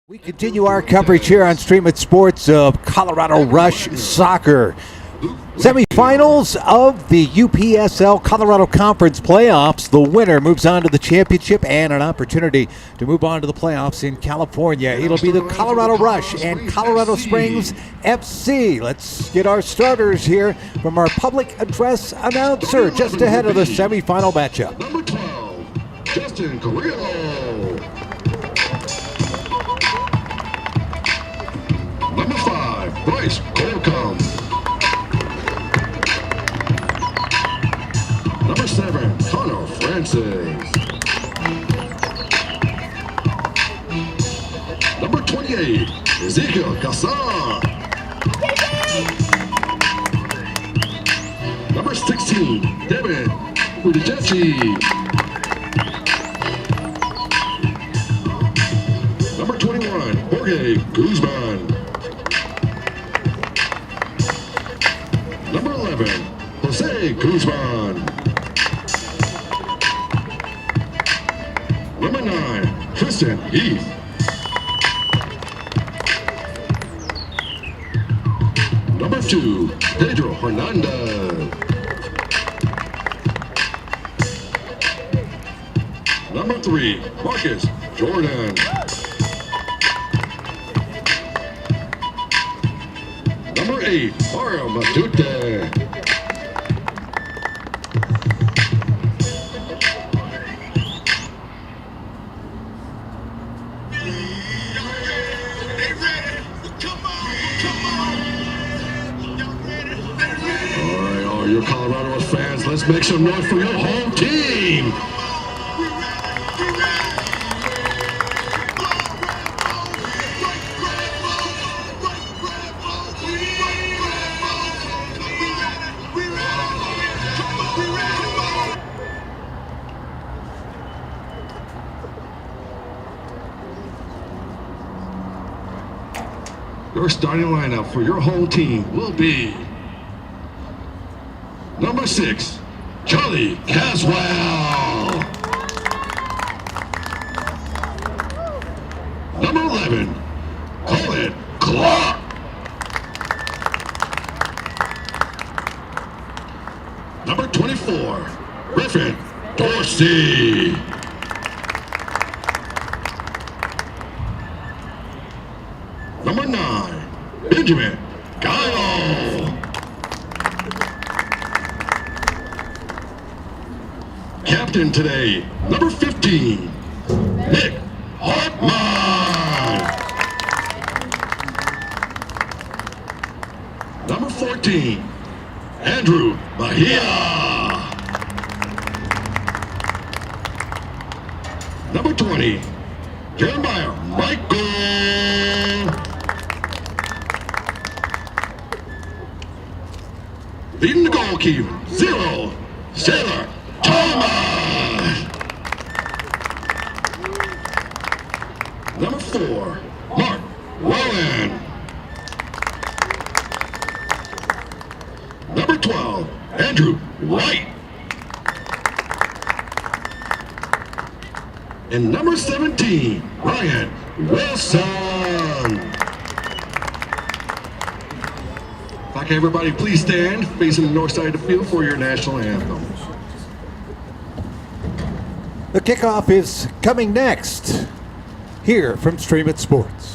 We continue our coverage here on Stream It Sports of Colorado Rush Soccer. Semifinals of the UPSL Colorado Conference playoffs. The winner moves on to the championship and an opportunity to move on to the playoffs in California. It'll be the Colorado Rush and Colorado Springs FC. Let's get our starters here from our public address announcer just ahead of the semifinal matchup. Number 12, Justin Carrillo. Number 5, Bryce Corcom. Number 7, Connor Francis. Number 28, Ezekiel Casar. Number 16, David Udijechi. Number 21, Jorge Guzman. Number 11, Jose Guzman. Number 9, Tristan Heath. Number 2, Pedro Hernandez. Number 3, Marcus Jordan. Number 8, Mario Matute. All your Colorado fans, let's make some noise for your home team. Your starting lineup for your home team will be number 6, Charlie Caswell. Number 11, Colin Clark. Number 24, Griffin Dorsey. Number 9, Benjamin Guile. Captain today, number 15, Nick Hartman. Number 14, Andrew Bahia. Number 20, Jeremiah Michael. Leading the goalkeeper, 0, Sailor Thomas. Number 4, Mark Rowan. Number 12, Andrew White. And number 17, Ryan Wilson. Okay, everybody, please stand facing the north side of the field for your national anthem. The kickoff is coming next here from Stream It Sports.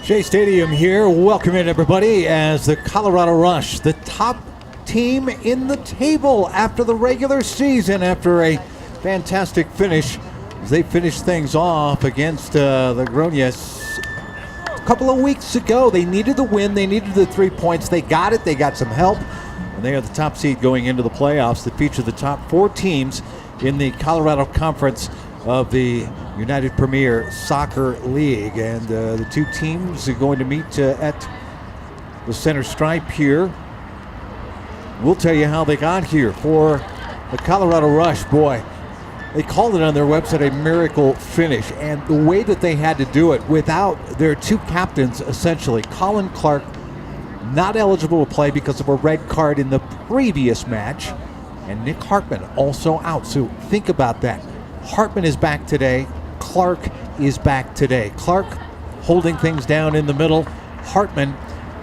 Shea Stadium here. Welcome in, everybody, as the Colorado Rush, the top team in the table after the regular season, after a fantastic finish, as they finished things off against the Gronias a couple of weeks ago. They needed the win. They needed the 3 points. They got it. They got some help. And they are the top seed going into the playoffs that feature the top 4 teams in the Colorado Conference of the United Premier Soccer League. And the 2 teams are going to meet at the center stripe here. We'll tell you how they got here. For the Colorado Rush, boy, they called it on their website a miracle finish. And the way that they had to do it without their 2 captains, essentially, Colin Clark, not eligible to play because of a red card in the previous match, and Nick Hartman also out. So think about that. Hartman is back today. Clark is back today. Clark holding things down in the middle. Hartman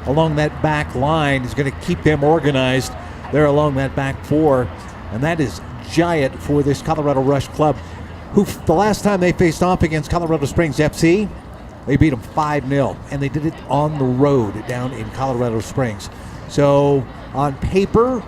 along that back line is going to keep them organized. They're along that back 4, and that is giant for this Colorado Rush club, who the last time they faced off against Colorado Springs FC, they beat them 5-0, and they did it on the road down in Colorado Springs. So on paper,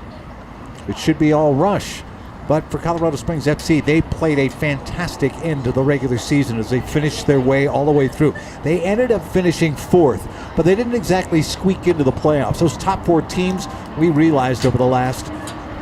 it should be all Rush. But for Colorado Springs FC, they played a fantastic end to the regular season as they finished their way all the way through. They ended up finishing 4th, but they didn't exactly squeak into the playoffs. Those top 4 teams, we realized over the last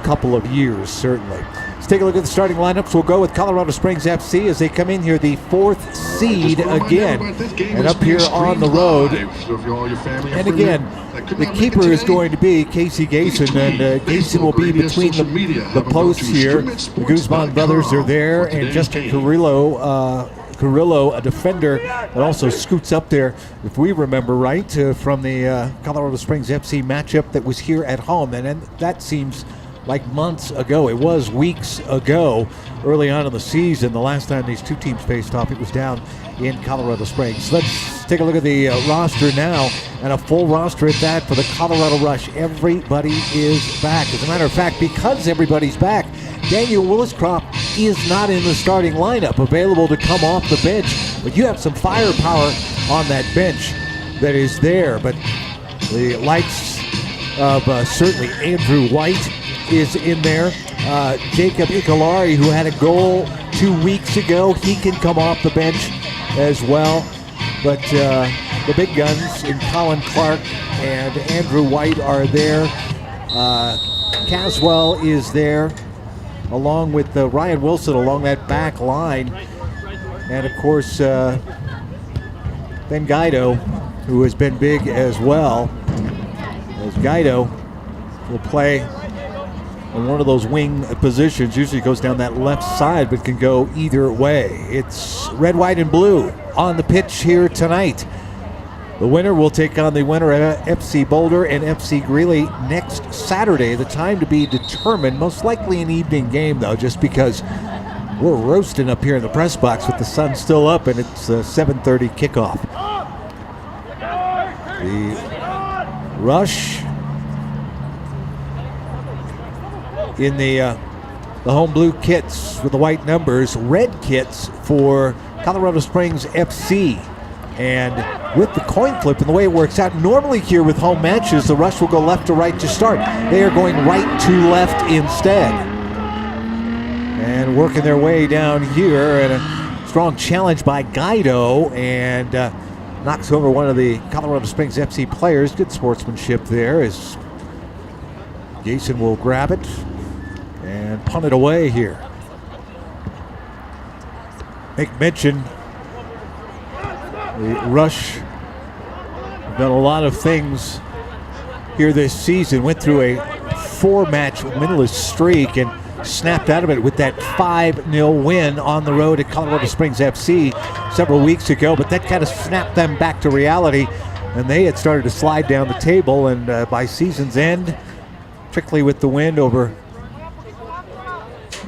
couple of years, certainly. Let's take a look at the starting lineups. We'll go with Colorado Springs FC as they come in here, the 4th seed again, and up here on the road. And again, the keeper is going to be Casey Gayson, and Gayson will be between the posts here. The Guzman brothers are there, and Justin Carrillo, a defender that also scoots up there, if we remember right, from the Colorado Springs FC matchup that was here at home. And that seems like months ago. It was weeks ago, early on in the season. The last time these 2 teams faced off, it was down in Colorado Springs. Let's take a look at the roster now, and a full roster at that for the Colorado Rush. Everybody is back. As a matter of fact, because everybody's back, Daniel Williscroft is not in the starting lineup, available to come off the bench. But you have some firepower on that bench that is there. But the likes of certainly Andrew White is in there. Jacob Icolari, who had a goal 2 weeks ago, he can come off the bench as well. But the big guns in Colin Clark and Andrew White are there. Caswell is there, along with Ryan Wilson along that back line. And of course, Ben Guido, who has been big as well, as Guido will play in one of those wing positions. Usually goes down that left side, but can go either way. It's red, white, and blue on the pitch here tonight. The winner will take on the winner at FC Boulder and FC Greeley next Saturday. The time to be determined, most likely an evening game though, just because we're roasting up here in the press box with the sun still up, and it's a 7:30 kickoff. The Rush in the home blue kits with the white numbers, red kits for Colorado Springs FC. And with the coin flip and the way it works out, normally here with home matches, the Rush will go left to right to start. They are going right to left instead. And working their way down here, and a strong challenge by Guido, and knocks over one of the Colorado Springs FC players. Good sportsmanship there as Jason will grab it and punt it away here. Make mention, the Rush have done a lot of things here this season. Went through a 4-match winless streak and snapped out of it with that 5-0 win on the road at Colorado Springs FC several weeks ago. But that kind of snapped them back to reality, and they had started to slide down the table. And by season's end, particularly with the win over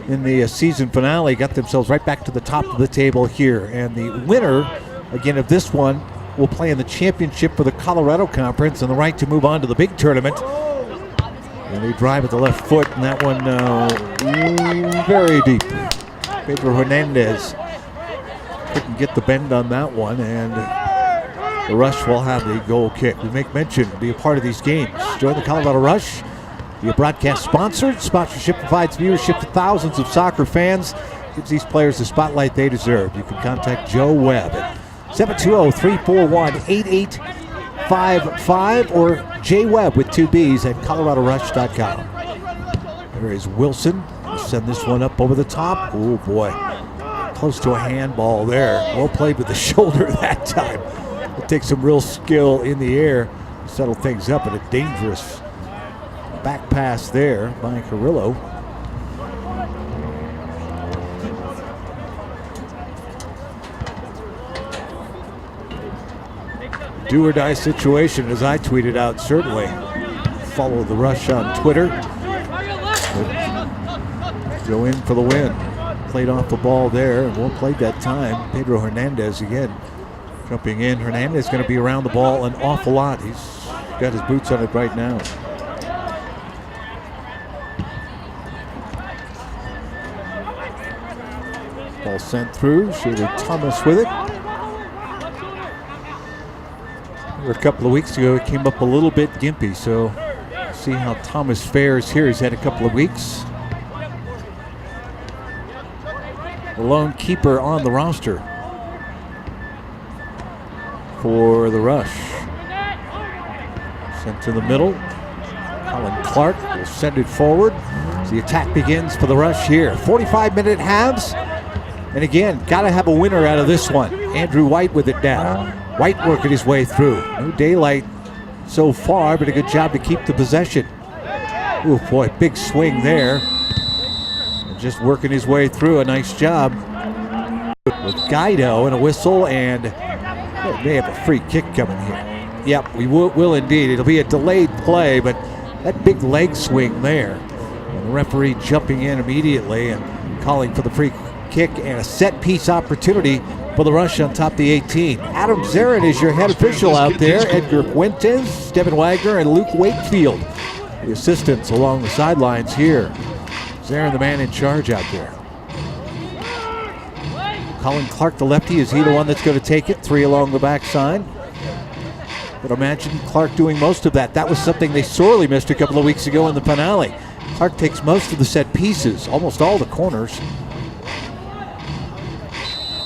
in the season finale, got themselves right back to the top of the table here. And the winner, again, of this one will play in the championship for the Colorado Conference and the right to move on to the big tournament. And they drive at the left foot, and that one very deep. Pedro Hernandez couldn't get the bend on that one, and the Rush will have the goal kick. We make mention to be a part of these games. Join the Colorado Rush. Be a broadcast sponsored. Sponsorship provides viewership to thousands of soccer fans. Gives these players the spotlight they deserve. You can contact Joe Webb at 720-341-8855 or jwebb with 2 B's at coloradorush.com. There is Wilson. He'll send this one up over the top. Oh boy, close to a handball there. Well played with the shoulder that time. It takes some real skill in the air to settle things up, and a dangerous back pass there by Carrillo. Do or die situation, as I tweeted out, certainly. Follow the Rush on Twitter. Go in for the win. Played off the ball there, and well played that time. Pedro Hernandez again jumping in. Hernandez going to be around the ball an awful lot. He's got his boots on it right now. Ball sent through. Shooter Thomas with it. A couple of weeks ago, it came up a little bit gimpy, so see how Thomas fares here. He's had a couple of weeks. The lone keeper on the roster for the Rush. Sent to the middle. Colin Clark will send it forward. So the attack begins for the Rush here. 45-minute halves. And again, got to have a winner out of this one. Andrew White with it now. White working his way through. No daylight so far, but a good job to keep the possession. Oh boy, big swing there. And just working his way through. A nice job with Guido and a whistle, and they have a free kick coming here. Yep, we will indeed. It'll be a delayed play, but that big leg swing there. And the referee jumping in immediately and calling for the free kick and a set piece opportunity for the Rush on top of the 18. Adam Zarin is your head official out there. Edgar Fuentes, Devin Wagner, and Luke Wakefield, the assistants along the sidelines here. Zarin, the man in charge out there. Colin Clark, the lefty, is he the one that's going to take it? 3 along the backside. But imagine Clark doing most of that. That was something they sorely missed a couple of weeks ago in the finale. Clark takes most of the set pieces, almost all the corners.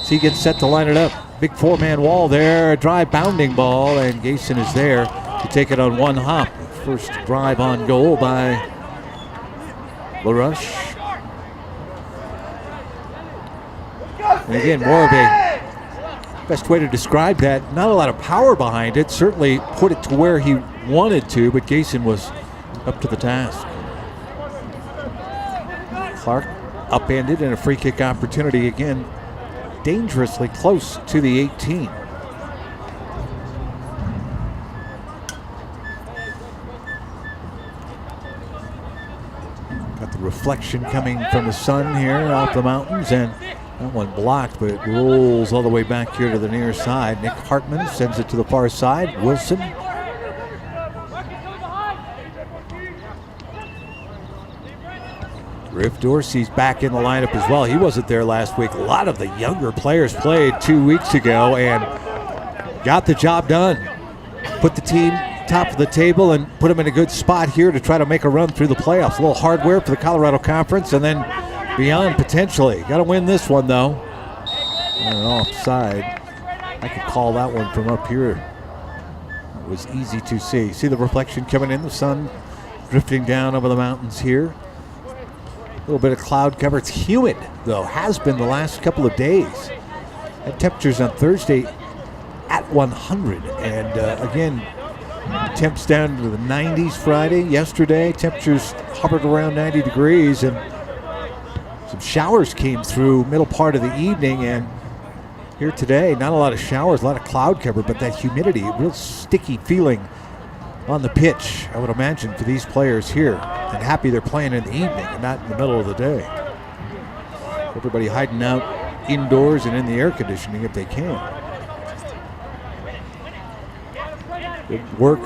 He gets set to line it up. Big 4-man wall there. A drive bounding ball, and Gayson is there to take it on one hop. First drive on goal by the Rush. And again, more of a, best way to describe that, not a lot of power behind it. Certainly put it to where he wanted to, but Gayson was up to the task. Clark upended, and a free kick opportunity again. Dangerously close to the 18. Got the reflection coming from the sun here off the mountains, and that one blocked, but it rolls all the way back here to the near side. Nick Hartman sends it to the far side. Wilson. Griff Dorsey's back in the lineup as well. He wasn't there last week. A lot of the younger players played 2 weeks ago and got the job done. Put the team top of the table and put them in a good spot here to try to make a run through the playoffs. A little hardware for the Colorado Conference and then beyond potentially. Got to win this one though. And offside. I could call that one from up here. It was easy to see. See the reflection coming in, the sun drifting down over the mountains here. A little bit of cloud cover. It's humid, though. Has been the last couple of days. Had temperatures on Thursday at 100. And again, temps down to the 90s Friday. Yesterday, temperatures hovered around 90 degrees. And some showers came through middle part of the evening. And here today, not a lot of showers, a lot of cloud cover, but that humidity, a real sticky feeling on the pitch, I would imagine, for these players here. And happy they're playing in the evening and not in the middle of the day. Everybody hiding out indoors and in the air conditioning if they can. Good work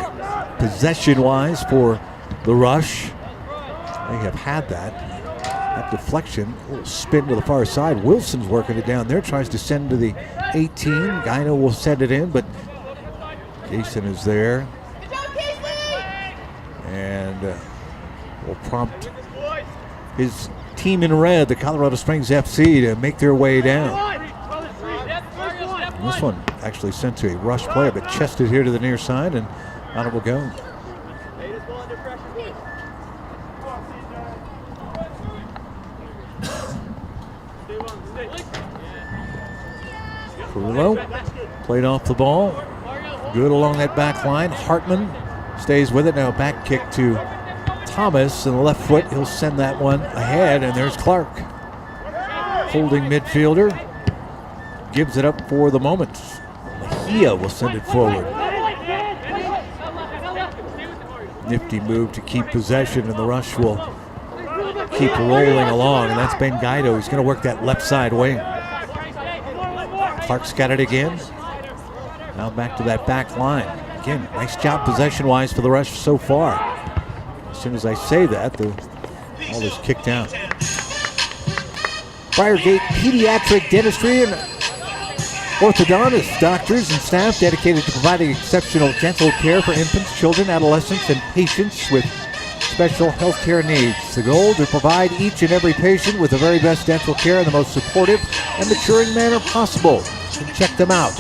possession-wise for the Rush. They have had that. That deflection, a little spin to the far side. Wilson's working it down there, tries to send to the 18. Guino will send it in, but Jason is there. And will prompt his team in red, the Colorado Springs FC, to make their way down. And this one actually sent to a rush player, but chested here to the near side, and on it will go. Carrillo played off the ball. Good along that back line. Hartman stays with it. Now a back kick to Thomas and the left foot. He'll send that one ahead, and there's Clark. Holding midfielder. Gives it up for the moment. Mejia will send it forward. Nifty move to keep possession, and the rush will keep rolling along, and that's Ben Guido. He's going to work that left side wing. Clark's got it again. Now back to that back line. Again, nice job possession-wise for the rush so far. As soon as I say that, the ball is kicked out. Briargate Pediatric Dentistry and orthodontists, doctors, and staff dedicated to providing exceptional dental care for infants, children, adolescents, and patients with special health care needs. The goal to provide each and every patient with the very best dental care in the most supportive and maturing manner possible. So check them out.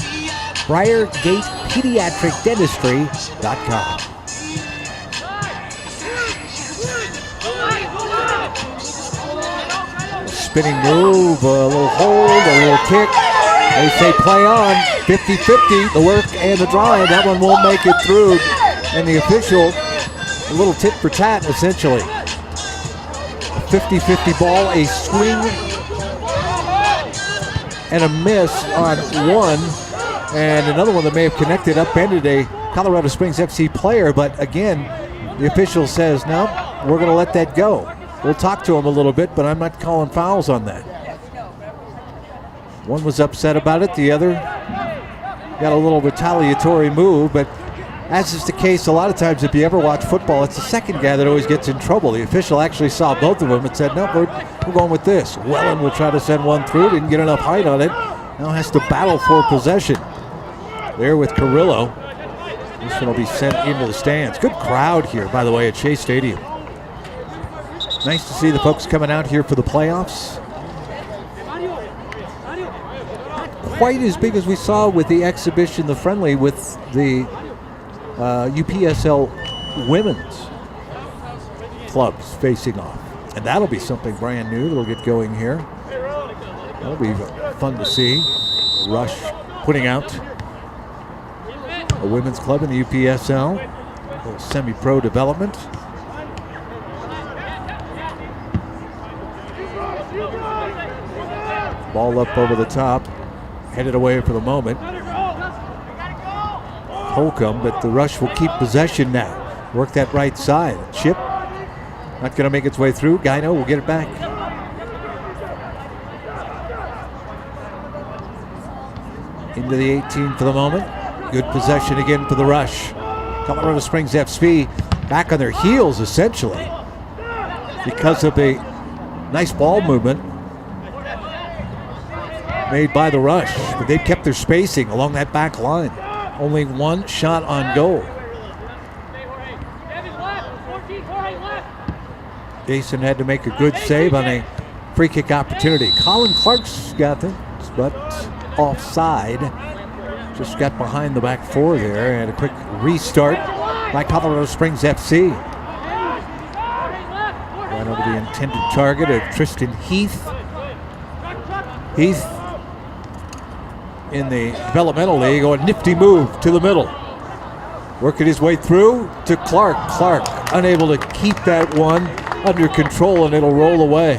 BriarGatePediatricDentistry.com. Spinning move, a little hold, a little kick. They say play on, 50-50, the work and the drive. That one won't make it through. And the official, a little tit for tat, essentially. A 50-50 ball, a swing and a miss on one. And another one that may have connected, upended a Colorado Springs FC player. But again, the official says, no, we're going to let that go. We'll talk to him a little bit, but I'm not calling fouls on that. One was upset about it. The other got a little retaliatory move. But as is the case a lot of times, if you ever watch football, it's the second guy that always gets in trouble. The official actually saw both of them and said, no, we're going with this. Wellen will try to send one through. Didn't get enough height on it. Now has to battle for possession. There with Carrillo. This one will be sent into the stands. Good crowd here, by the way, at Shea Stadium. Nice to see the folks coming out here for the playoffs. Not quite as big as we saw with the exhibition, the friendly, with the UPSL women's clubs facing off. And that'll be something brand new that'll get going here. That'll be fun to see. Rush putting out a women's club in the UPSL. A little semi-pro development. Ball up over the top, headed away for the moment. Holcomb, but the rush will keep possession now. Work that right side. Chip, not going to make its way through. Guido will get it back. Into the 18 for the moment. Good possession again for the rush. Colorado Springs FC back on their heels, essentially, because of a nice ball movement made by the rush, but they've kept their spacing along that back line. Only one shot on goal. Jason had to make a good save on a free kick opportunity. Colin Clark's got this, but offside. Just got behind the back four there, and a quick restart by Colorado Springs FC. Right over the intended target of Tristan Heath. Heath in the developmental league, a nifty move to the middle. Working his way through to Clark. Clark unable to keep that one under control, and it'll roll away.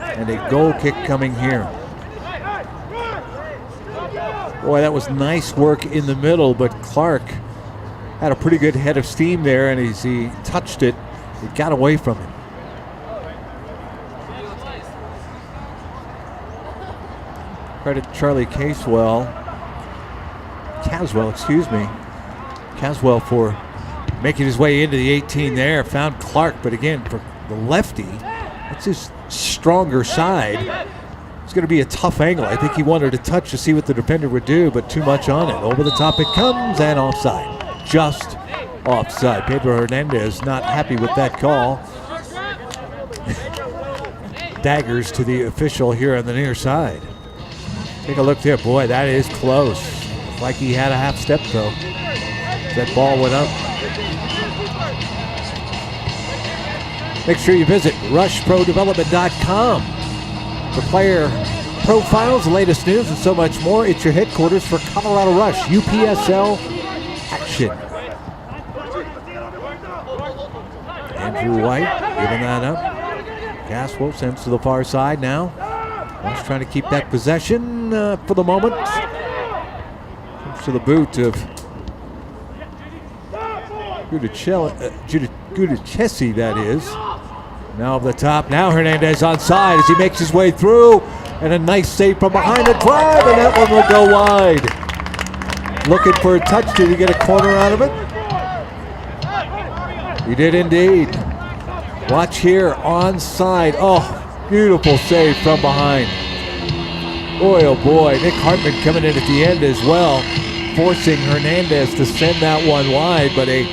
And a goal kick coming here. Boy, that was nice work in the middle, but Clark had a pretty good head of steam there, and as he touched it, it got away from him. Credit Charlie Caswell for making his way into the 18 there. Found Clark, but again, for the lefty, that's his stronger side. It's going to be a tough angle. I think he wanted to touch to see what the defender would do, but too much on it. Over the top it comes, and offside. Just offside. Pedro Hernandez not happy with that call. Daggers to the official here on the near side. Take a look there. Boy, that is close. Looks like he had a half step, though. That ball went up. Make sure you visit rushprodevelopment.com For player profiles, the latest news, and so much more, it's your headquarters for Colorado Rush UPSL action. Andrew White giving that up. Caswell sends to the far side now. Rush trying to keep that possession for the moment. Comes to the boot of Gudicesi, that is. Now up the top. Now Hernandez onside as he makes his way through. And a nice save from behind the drive, and that one will go wide. Looking for a touch. Did he get a corner out of it? He did indeed. Watch here, onside. Oh, beautiful save from behind. Boy, oh boy. Nick Hartman coming in at the end as well, forcing Hernandez to send that one wide, but a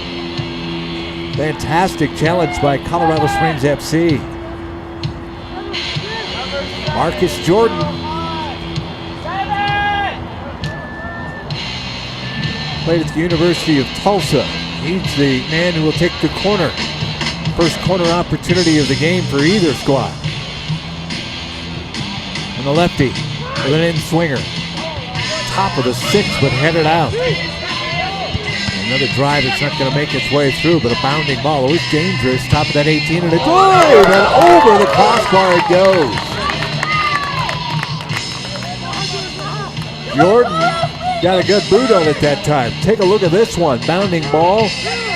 fantastic challenge by Colorado Springs FC. Marcus Jordan. Played at the University of Tulsa. He's the man who will take the corner. First corner opportunity of the game for either squad. And the lefty with an in-swinger. Top of the six, but headed out. Another drive that's not going to make its way through, but a bounding ball. Always dangerous. Top of that 18 and a drive, and over the crossbar it goes. Jordan got a good boot on it that time. Take a look at this one. Bounding ball,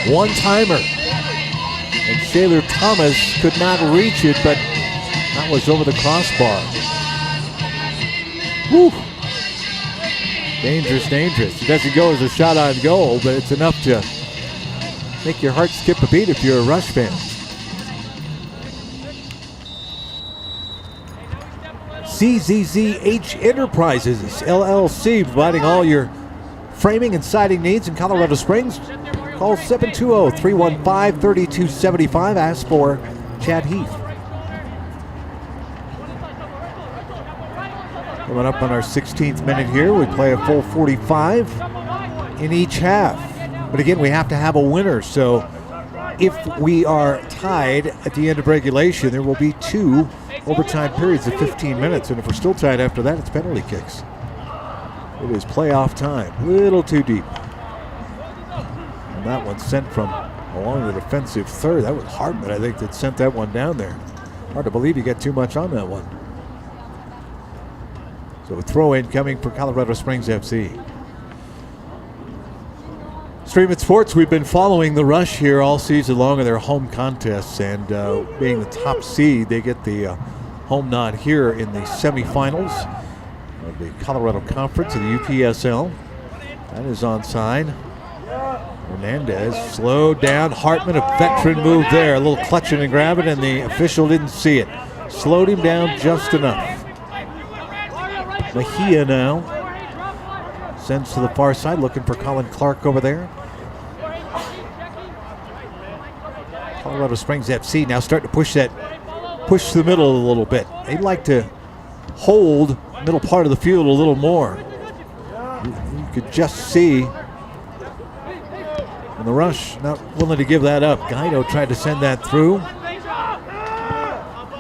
one-timer. And Shaler Thomas could not reach it, but that was over the crossbar. Whew. Dangerous, dangerous. It doesn't go as a shot on goal, but it's enough to make your heart skip a beat if you're a Rush fan. CZZH Enterprises, LLC, providing all your framing and siding needs in Colorado Springs. Call 720-315-3275. Ask for Chad Heath. Coming up on our 16th minute here, we play a full 45 in each half. But again, we have to have a winner. So if we are tied at the end of regulation, there will be 2 overtime periods of 15 minutes, and if we're still tied after that, it's penalty kicks. It is playoff time. A little too deep. And that one sent from along the defensive third. That was Hartman, I think, that sent that one down there. Hard to believe you got too much on that one. So a throw-in coming for Colorado Springs FC. Stream It Sports, we've been following the Rush here all season long in their home contests, and being the top seed, they get the home nod here in the semifinals of the Colorado Conference of the UPSL. That is onside. Hernandez slowed down. Hartman, a veteran move there. A little clutching and grabbing, and the official didn't see it. Slowed him down just enough. Mejia now sends to the far side, looking for Colin Clark over there. Colorado Springs FC now starting to push the middle a little bit. They'd like to hold middle part of the field a little more. You could just see, and the Rush not willing to give that up. Guido tried to send that through.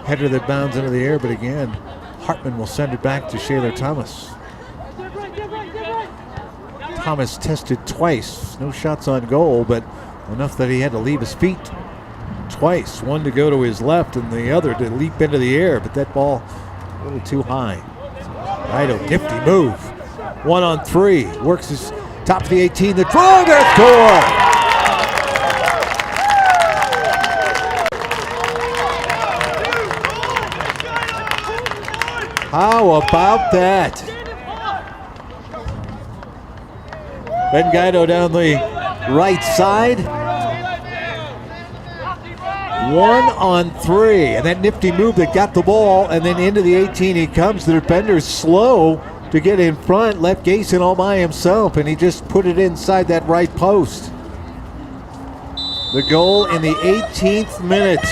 Header that bounds into the air, but again, Hartman will send it back to Shaler Thomas. Thomas tested twice. No shots on goal, but enough that he had to leave his feet twice. One to go to his left and the other to leap into the air, but that ball a little too high. Guido, nifty move. 1-on-3. Works his top of the 18. The draw, their score! How about that? Ben Guido down the right side. 1-on-3. And that nifty move that got the ball, and then into the 18 he comes. The defender's slow to get in front. Left Gayson all by himself, and he just put it inside that right post. The goal in the 18th minute.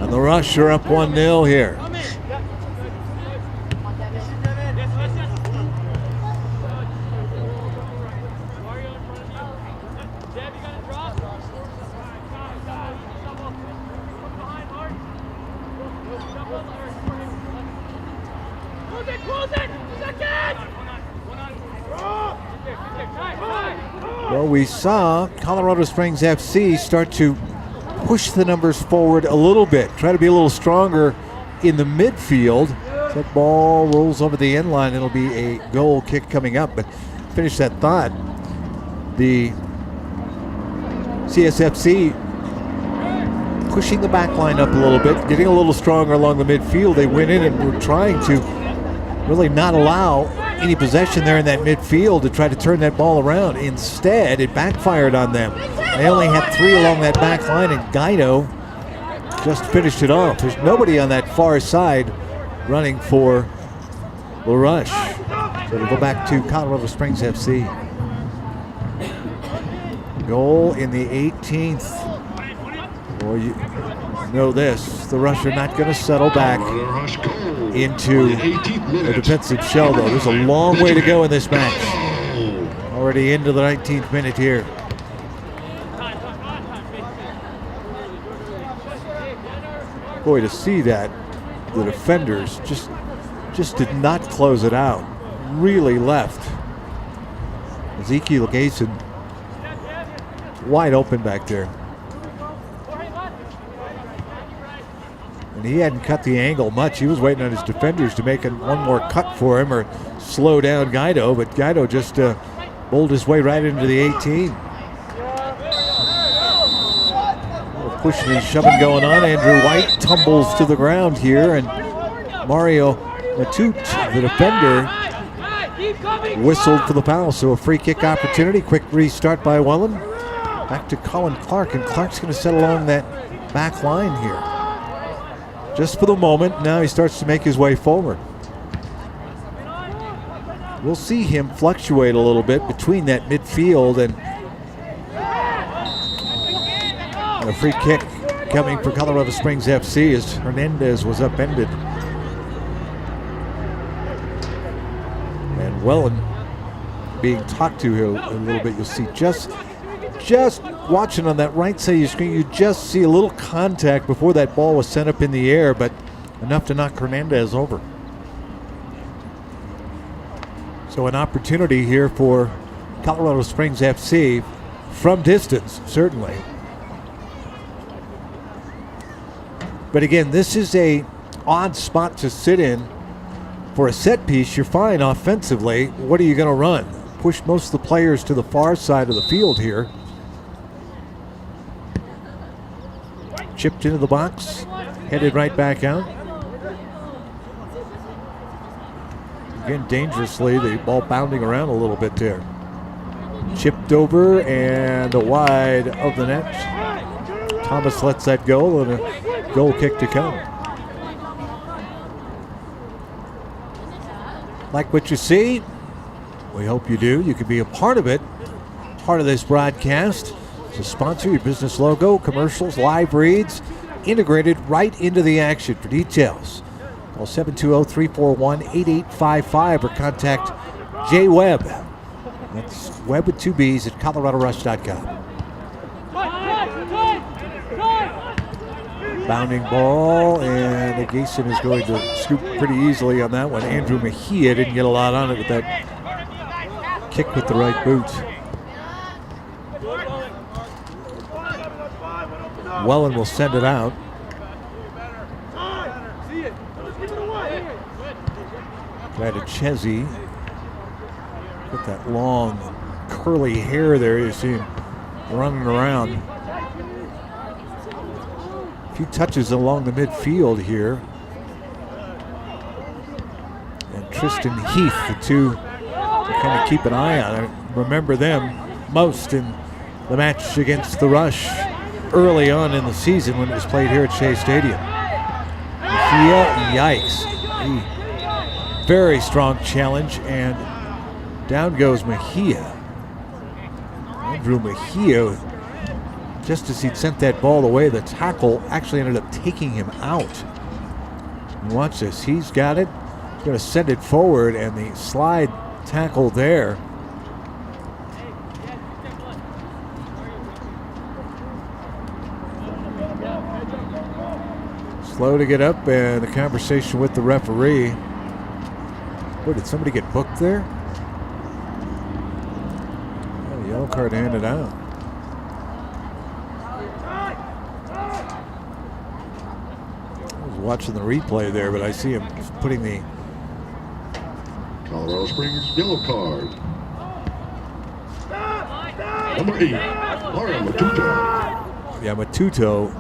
And the Rush are up 1-0 here. Well, we saw Colorado Springs FC start to push the numbers forward a little bit, try to be a little stronger in the midfield. That ball rolls over the end line. It'll be a goal kick coming up. But finish that thought. The CSFC pushing the back line up a little bit, getting a little stronger along the midfield. They went in and were trying to really not allow any possession there in that midfield to try to turn that ball around. Instead, it backfired on them. They only had 3 along that back line, and Guido just finished it off. There's nobody on that far side running for the rush. So we'll go back to Colorado Springs FC. Goal in the 18th. Well, you know this, the Rush are not going to settle back into a defensive shell, though. There's a long way to go in this match. Already into the 19th minute here. Boy, to see that, the defenders just did not close it out. Really left Ezekiel Gason wide open back there. And he hadn't cut the angle much. He was waiting on his defenders to make one more cut for him or slow down Guido, but Guido just bowled his way right into the 18. Pushing and shoving going on. Andrew White tumbles to the ground here, and Mario Matute, the defender, whistled for the foul. So a free kick opportunity. Quick restart by Welland. Back to Colin Clark, and Clark's going to set along that back line here. Just for the moment, now he starts to make his way forward. We'll see him fluctuate a little bit between that midfield and a free kick coming for Colorado Springs FC as Hernandez was upended. And Welland being talked to here a little bit. You'll see just watching on that right side of your screen, you just see a little contact before that ball was sent up in the air, but enough to knock Hernandez over. So an opportunity here for Colorado Springs FC from distance, certainly. But again, this is a odd spot to sit in. For a set piece, you're fine offensively. What are you going to run? Push most of the players to the far side of the field here. Chipped into the box, headed right back out. Again, dangerously, the ball bounding around a little bit there. Chipped over and wide of the net. Thomas lets that go, and a goal kick to come. Like what you see? We hope you do. You can be a part of it, part of this broadcast. To sponsor your business logo, commercials, live reads, integrated right into the action. For details, call 720-341-8855 or contact Joe Webb. That's Webb with 2 B's at coloradorush.com. Bounding ball, and Gason is going to scoop pretty easily on that one. Andrew Mejia didn't get a lot on it with that kick with the right boot. Welland will send it out. Radicchesi. Got that long curly hair there. You see him running around. A few touches along the midfield here. And Tristan Heath, the two to kind of keep an eye on. I remember them most in the match against the Rush early on in the season when it was played here at Shea Stadium. Mejia, yikes. Very strong challenge, and down goes Mejia. Andrew Mejia, just as he'd sent that ball away, the tackle actually ended up taking him out. And watch this, he's got it. He's going to send it forward, and the slide tackle there. Slow to get up, and the conversation with the referee. Boy, did somebody get booked there? Oh, yellow card card handed out. I was watching the replay there, but I see him putting the Colorado Springs yellow card. Number 8, Mario Matuto. Yeah, Matuto.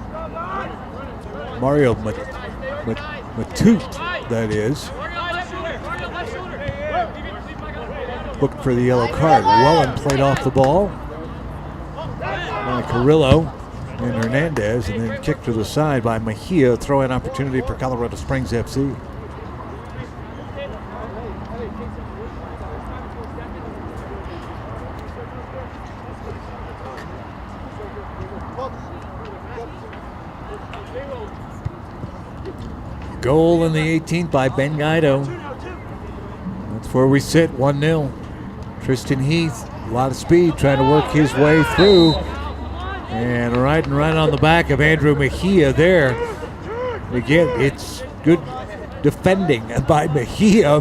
Mario Matute, that is. Looked for the yellow card. Welland played off the ball by Carrillo and Hernandez, and then kicked to the side by Mejia. Throw-in opportunity for Colorado Springs FC. Goal in the 18th by Ben Guido. That's where we sit, 1-0. Tristan Heath, a lot of speed, trying to work his way through. And right on the back of Andrew Mejia there. Again, it's good defending by Mejia.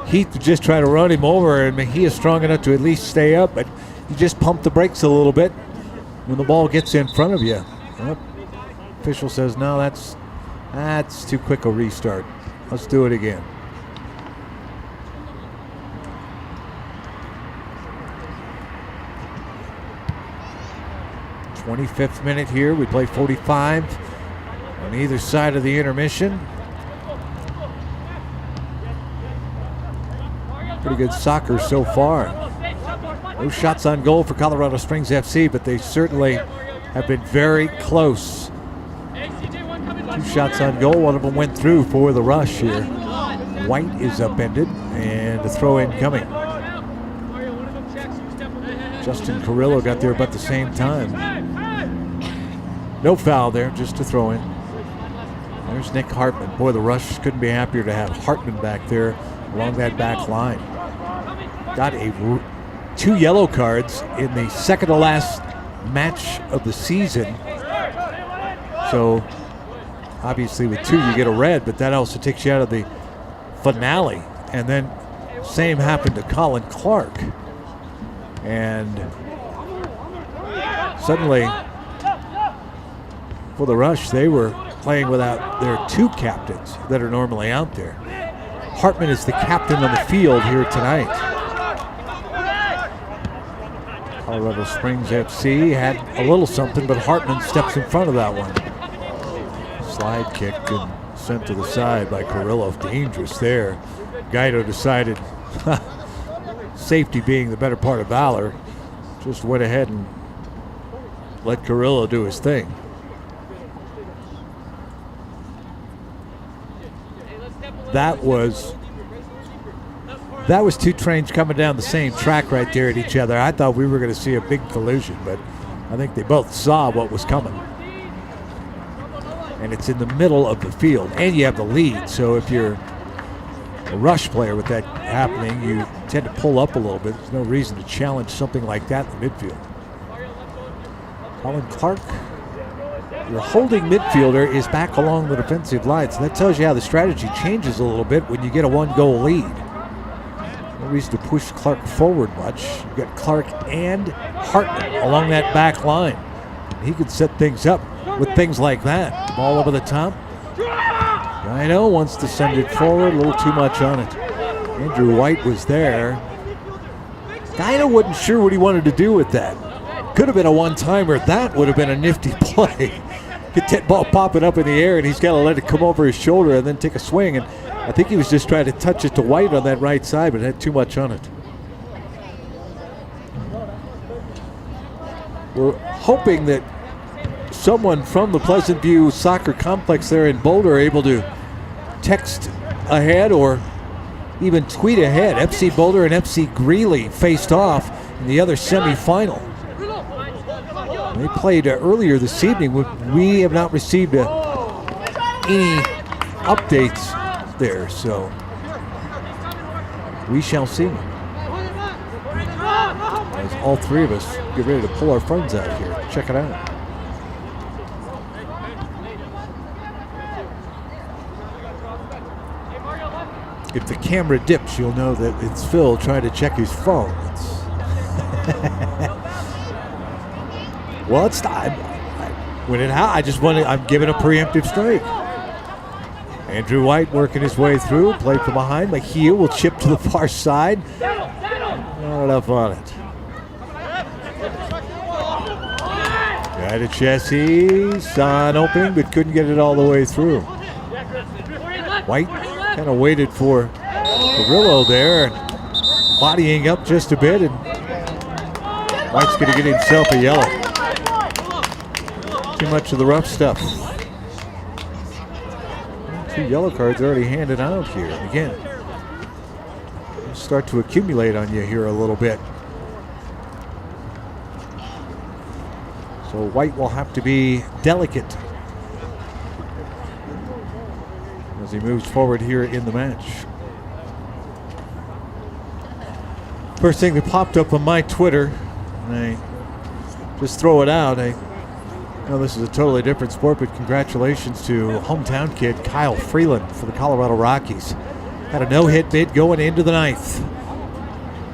Heath just trying to run him over, and Mejia's strong enough to at least stay up, but you just pump the brakes a little bit when the ball gets in front of you. Well, official says, no, that's too quick a restart. Let's do it again. 25th minute here. We play 45 on either side of the intermission. Pretty good soccer so far. No shots on goal for Colorado Springs FC, but they certainly have been very close. 2 shots on goal. One of them went through for the Rush here. White is upended, and a throw-in coming. Justin Carrillo got there about the same time. No foul there, just a throw-in. There's Nick Hartman. Boy, the Rush couldn't be happier to have Hartman back there along that back line. Got 2 yellow cards in the second to last match of the season. So obviously with 2 you get a red, but that also takes you out of the finale. And then same happened to Colin Clark. And suddenly for the Rush, they were playing without their 2 captains that are normally out there. Hartman is the captain on the field here tonight. Colorado Springs FC had a little something, but Hartman steps in front of that one. Slide kick and sent to the side by Carrillo. Dangerous there. Guido decided, safety being the better part of valor, just went ahead and let Carrillo do his thing. That was 2 trains coming down the same track right there at each other. I thought we were going to see a big collision, but I think they both saw what was coming. And it's in the middle of the field, and you have the lead. So if you're a Rush player with that happening, you tend to pull up a little bit. There's no reason to challenge something like that in the midfield. Colin Clark, your holding midfielder, is back along the defensive line. So that tells you how the strategy changes a little bit when you get a 1-goal lead. No reason to push Clark forward much. You've got Clark and Hartman along that back line. He could set things up with things like that. Ball over the top. Guido wants to send it forward, a little too much on it. Andrew White was there. Guido wasn't sure what he wanted to do with that. Could have been a one-timer. That would have been a nifty play. Get that ball popping up in the air, and he's got to let it come over his shoulder and then take a swing. And I think he was just trying to touch it to White on that right side, but it had too much on it. We're hoping that someone from the Pleasant View Soccer Complex there in Boulder are able to text ahead or even tweet ahead. FC Boulder and FC Greeley faced off in the other semifinal. They played earlier this evening. We have not received any updates there, so we shall see. As all 3 of us get ready to pull our phones out here. Check it out. If the camera dips, you'll know that it's Phil trying to check his phone. Well, it's time. I'm giving a preemptive strike. Andrew White working his way through, played from behind. Mejia will chip to the far side. Not enough on it. Got a Chessie, saw an opening, but couldn't get it all the way through. White kind of waited for Carrillo there, bodying up just a bit, and White's going to get himself a yellow. Too much of the rough stuff. 2 yellow cards already handed out here. And again, start to accumulate on you here a little bit. So White will have to be delicate as he moves forward here in the match. First thing that popped up on my Twitter, and I just throw it out. I know this is a totally different sport, but congratulations to hometown kid Kyle Freeland for the Colorado Rockies. Had a no-hit bid going into the 9th.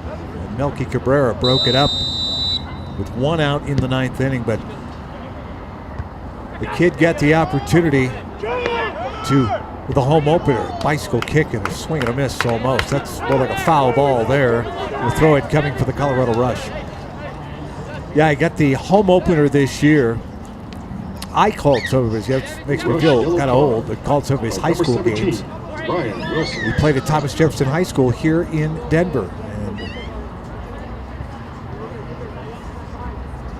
And Melky Cabrera broke it up with 1 out in the 9th inning, but the kid got the opportunity to, with a home opener, bicycle kick and a swing and a miss almost. That's more like a foul ball there. The throw it coming for the Colorado Rush. Yeah, I got the home opener this year. I called some of his, it makes me feel kind of old, but called some of his high school games. He played at Thomas Jefferson High School here in Denver.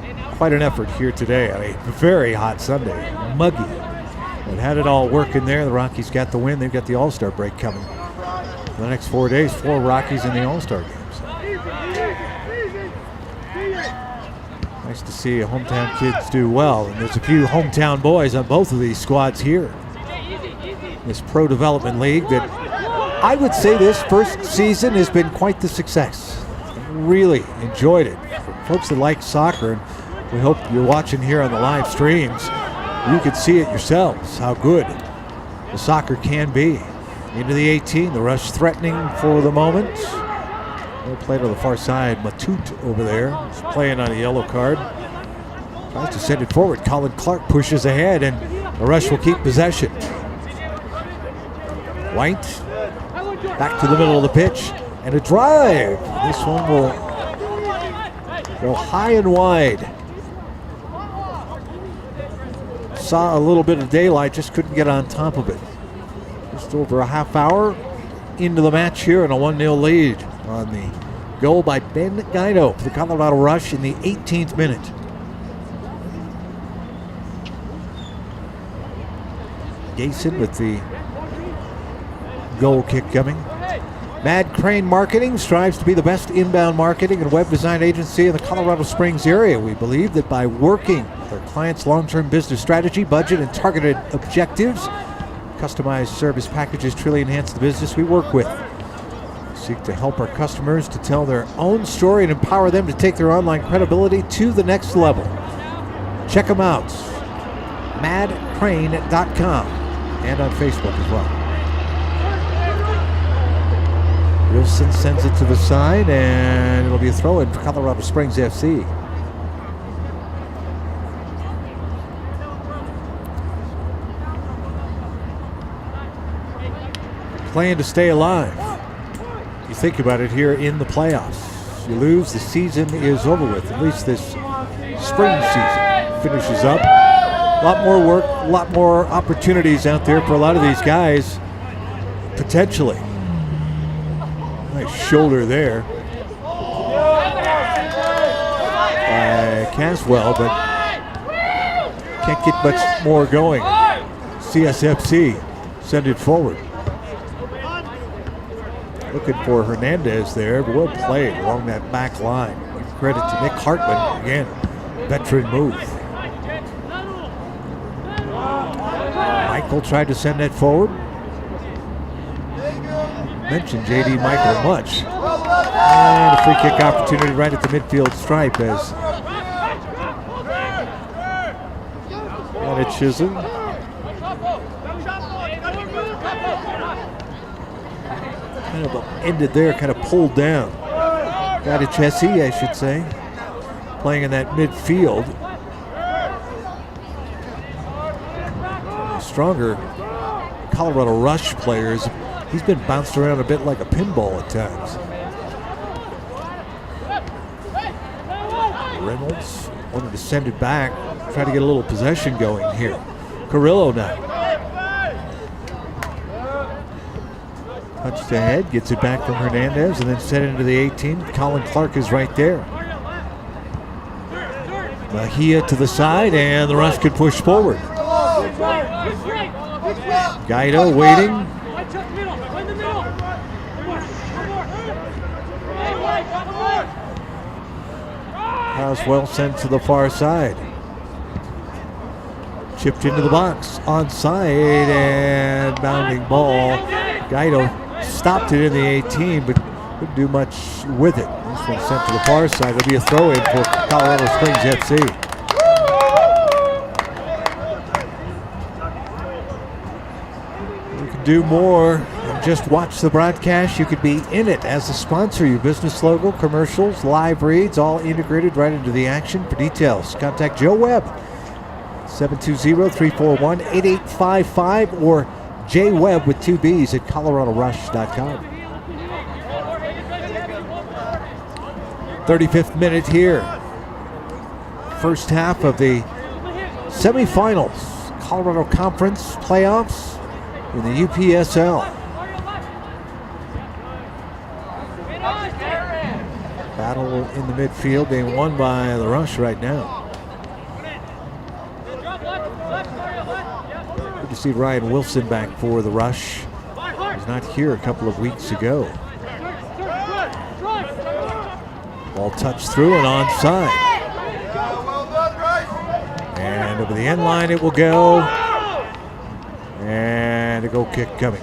And quite an effort here today. I mean, very hot Sunday, muggy. But had it all working there. The Rockies got the win. They've got the All-Star break coming. For the next 4 days, 4 Rockies in the All-Star games. Nice to see hometown kids do well. And there's a few hometown boys on both of these squads here. This Pro Development League that I would say this first season has been quite the success. Really enjoyed it. For folks that like soccer, and we hope you're watching here on the live streams, you can see it yourselves how good the soccer can be. Into the 18, the Rush threatening for the moment. Well played on the far side. Matute over there. He's playing on a yellow card. Tries to send it forward. Colin Clark pushes ahead, and the Rush will keep possession. White back to the middle of the pitch, and a drive. This one will go high and wide. Saw a little bit of daylight, just couldn't get on top of it. Just over a half hour into the match here, and a 1-0 lead on the goal by Ben Guido for the Colorado Rush in the 18th minute. Gayson with the goal kick coming. Mad Crane Marketing strives to be the best inbound marketing and web design agency in the Colorado Springs area. We believe that by working with our clients' long-term business strategy, budget, and targeted objectives, customized service packages truly enhance the business we work with. We seek to help our customers to tell their own story and empower them to take their online credibility to the next level. Check them out, madcrane.com, and on Facebook as well. Wilson sends it to the side, and it'll be a throw-in for Colorado Springs FC. Playing to stay alive. You think about it here in the playoffs. You lose, the season is over with. At least this spring season finishes up. A lot more work, a lot more opportunities out there for a lot of these guys, potentially. Nice shoulder there by Caswell, but can't get much more going. CSFC send it forward. Looking for Hernandez there, but well played along that back line. Give credit to Nick Hartman, again, veteran move. Michael tried to send that forward. Mentioned J.D. Michael much. And a free kick opportunity right at the midfield stripe as and Chisholm. Kind of ended there, kind of pulled down. Got a Chessie, I should say. Playing in that midfield. stronger Colorado Rush players. He's been bounced around a bit like a pinball at times. Reynolds wanted to send it back, try to get a little possession going here. Carrillo now. Touched ahead, gets it back from Hernandez, and then sent into the 18. Colin Clark is right there. Mejia to the side, and the Rush could push forward. Guido waiting. Oswell sent to the far side. Chipped into the box, onside, and bounding ball. Guido stopped it in the 18, but couldn't do much with it. This one sent to the far side. It'll be a throw-in for Colorado Springs FC. You can do more than just watch the broadcast. You could be in it as a sponsor. Your business logo, commercials, live reads, all integrated right into the action. For details, contact Joe Webb, 720-341-8855, or jwebb with 2 B's at coloradorush.com. 35th minute here. First half of the semifinals, Colorado Conference playoffs in the UPSL. Battle in the midfield being won by the Rush right now. Good to see Ryan Wilson back for the Rush. He was not here a couple of weeks ago. Ball touched through and onside. And over the end line it will go. And a goal kick coming.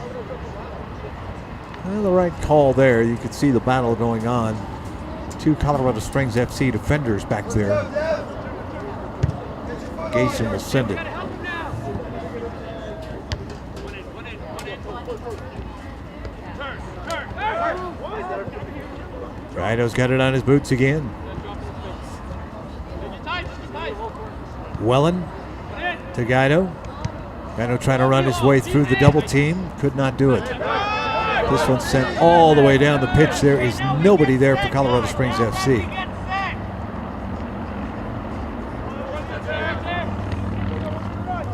Well, the right call there. You could see the battle going on. 2 Colorado Springs FC defenders back there. Gayson will send it. Guido's got it on his boots again. Wellen to Guido. Guido trying to run his way through the double team. Could not do it. This one's sent all the way down the pitch. There is nobody there for Colorado Springs FC.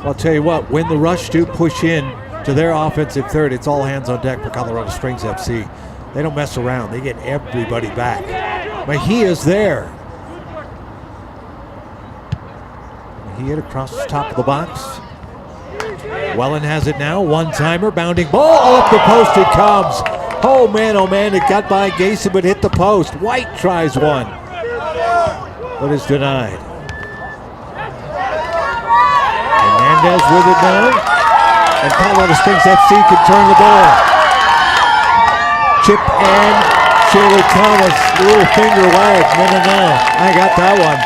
I'll tell you what, when the Rush do push in to their offensive third, it's all hands on deck for Colorado Springs FC. They don't mess around. They get everybody back. Mejia's there. Mejia across the top of the box. Wellen has it now. One-timer, bounding ball. Up the post it comes. Oh, man, it got by Gayson, but hit the post. White tries one, but is denied. Hernandez with it now. And Colorado Springs FC can turn the ball. Chip and Shayla Thomas, little finger wag. No. I got that one.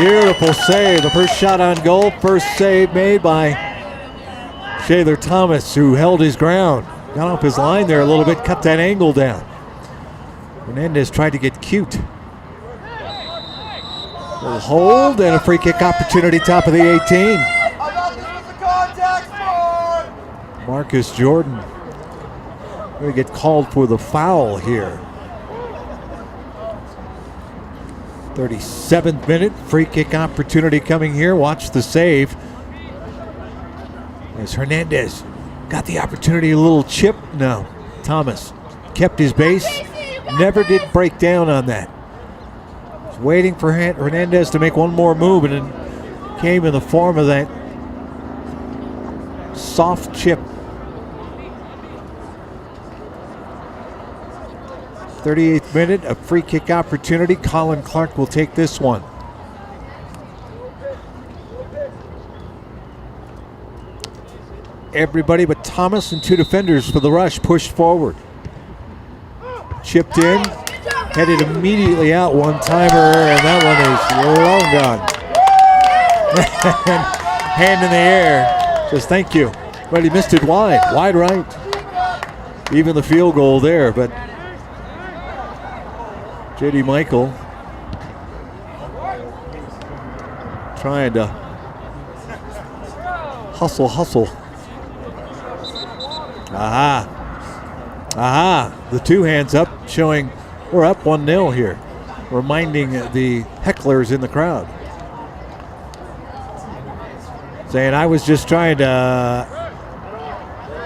Beautiful save. The first shot on goal. First save made by Shayla Thomas, who held his ground. Got off his line there a little bit, cut that angle down. Hernandez tried to get cute. A little hold and a free kick opportunity, top of the 18. Marcus Jordan going to get called for the foul here. 37th minute, free kick opportunity coming here. Watch the save. As Hernandez got the opportunity, a little chip. No, Thomas kept his base. Never did break down on that. Was waiting for Hernandez to make one more move, and it came in the form of that soft chip. 38th minute, a free kick opportunity. Colin Clark will take this one. Everybody but Thomas and 2 defenders for the Rush pushed forward. Chipped in, headed immediately out, one-timer, and that one is long gone. Hand in the air, says thank you. But he missed it wide right. Even the field goal there, but J.D. Michael trying to Hustle, hustle. Aha. The two hands up, showing we're up 1-0 here. Reminding the hecklers in the crowd. Saying I was just trying to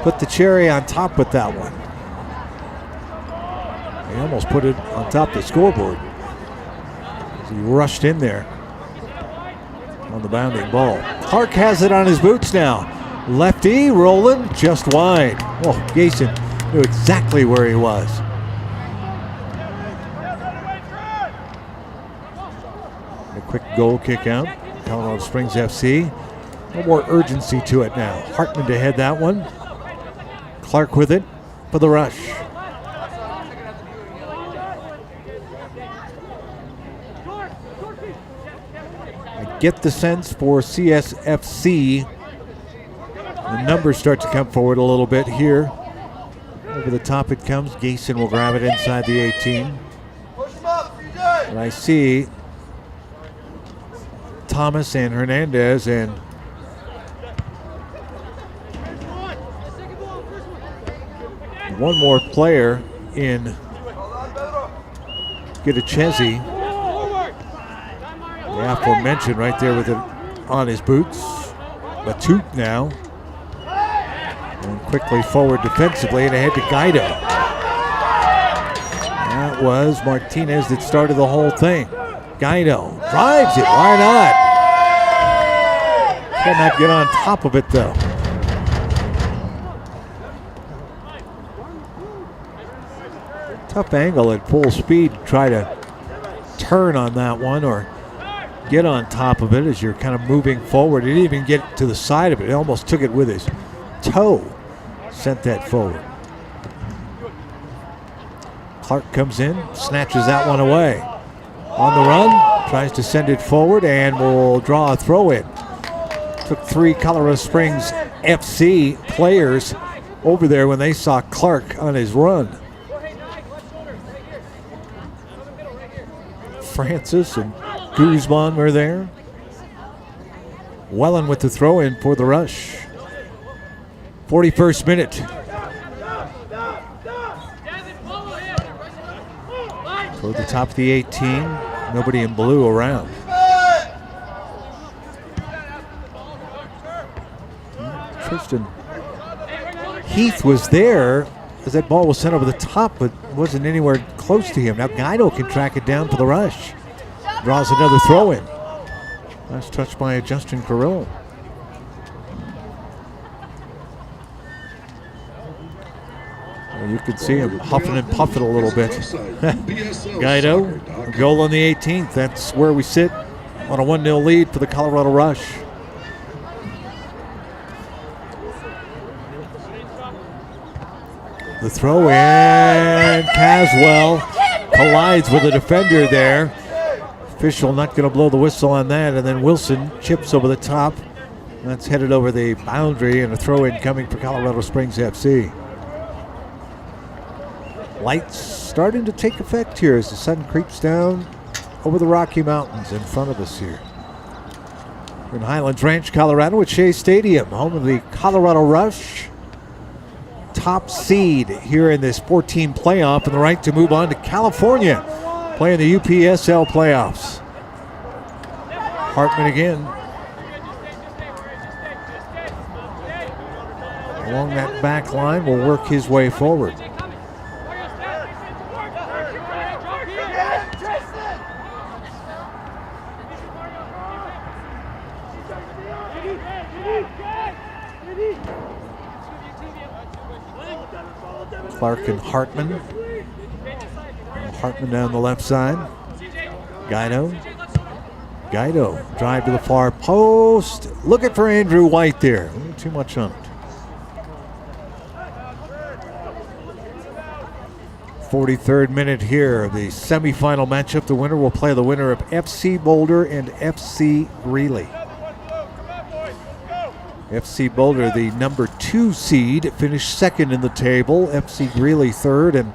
put the cherry on top with that one. He almost put it on top of the scoreboard. He rushed in there on the bounding ball. Clark has it on his boots now. Lefty rolling just wide. Oh, Gayson knew exactly where he was. A quick goal kick out. Colorado Springs FC. A little more urgency to it now. Hartman to head that one. Clark with it for the rush. I get the sense for CSFC, the numbers start to come forward a little bit here. Over the top it comes. Gayson will grab it inside the 18. And I see Thomas and Hernandez and one more player in Gittachesi. The aforementioned right there with it on his boots. Batout now. And quickly forward defensively and ahead to Guido. That was Martinez that started the whole thing. Guido drives it. Why not? Cannot get on top of it though. Tough angle at full speed to try to turn on that one or get on top of it as you're kind of moving forward. He didn't even get to the side of it. He almost took it with his toe. Sent that forward. Clark comes in, snatches that one away. On the run, tries to send it forward and will draw a throw in. Took 3 Colorado Springs FC players over there when they saw Clark on his run. Francis and Guzman were there. Wellen with the throw in for the rush. 41st minute. Toward the top of the 18. Nobody in blue around. Tristan Heath was there as that ball was sent over the top, but wasn't anywhere close to him. Now Guido can track it down for the rush. Draws another throw in. Last touch by Justin Carrillo. Well, you could see him huffing and puffing a little bit. Guido, goal on the 18th. That's where we sit on a 1-0 lead for the Colorado Rush. The throw in. Caswell collides with a defender there. Official not going to blow the whistle on that. And then Wilson chips over the top. That's headed over the boundary and a throw in coming for Colorado Springs FC. Lights starting to take effect here as the sun creeps down over the Rocky Mountains in front of us here. We're in Highlands Ranch, Colorado at Shea Stadium, home of the Colorado Rush. Top seed here in this 14 playoff and the right to move on to California, playing the UPSL playoffs. Hartman again. Along that back line will work his way forward. Clark and Hartman. Hartman down the left side. Guido drive to the far post. Looking for Andrew White there. A little too much on it. 43rd minute here of the semifinal matchup. The winner will play the winner of FC Boulder and FC Greeley. FC Boulder, the number 2 seed, finished second in the table. FC Greeley third, and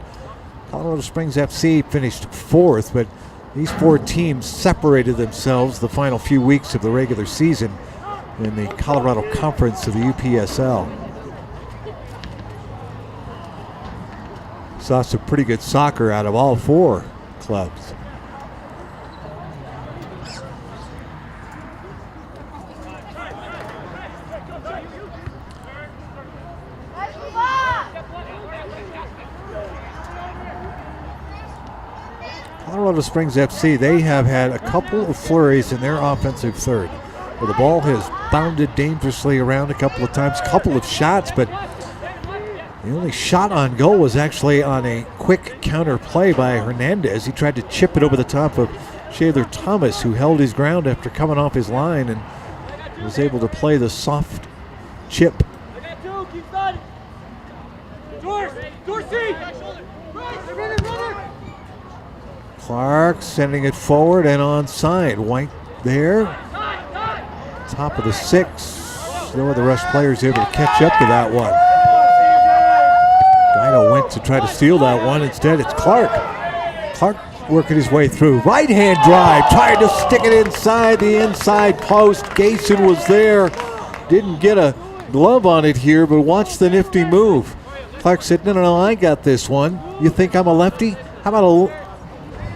Colorado Springs FC finished 4th. But these 4 teams separated themselves the final few weeks of the regular season. in the Colorado Conference of the UPSL. Saw some pretty good soccer out of all 4 clubs. Colorado Springs FC, they have had a couple of flurries in their offensive third, where the ball has bounded dangerously around a couple of times, couple of shots, but the only shot on goal was actually on a quick counter play by Hernandez. He tried to chip it over the top of Shaler Thomas, who held his ground after coming off his line and was able to play the soft chip. Clark sending it forward and onside. White there. Top of the 6. No other Rush players able to catch up to that one. Guido went to try to steal that one. Instead, it's Clark. Clark working his way through. Right-hand drive. Tried to stick it inside the inside post. Gayson was there. Didn't get a glove on it here, but watch the nifty move. Clark said, no, I got this one. You think I'm a lefty? How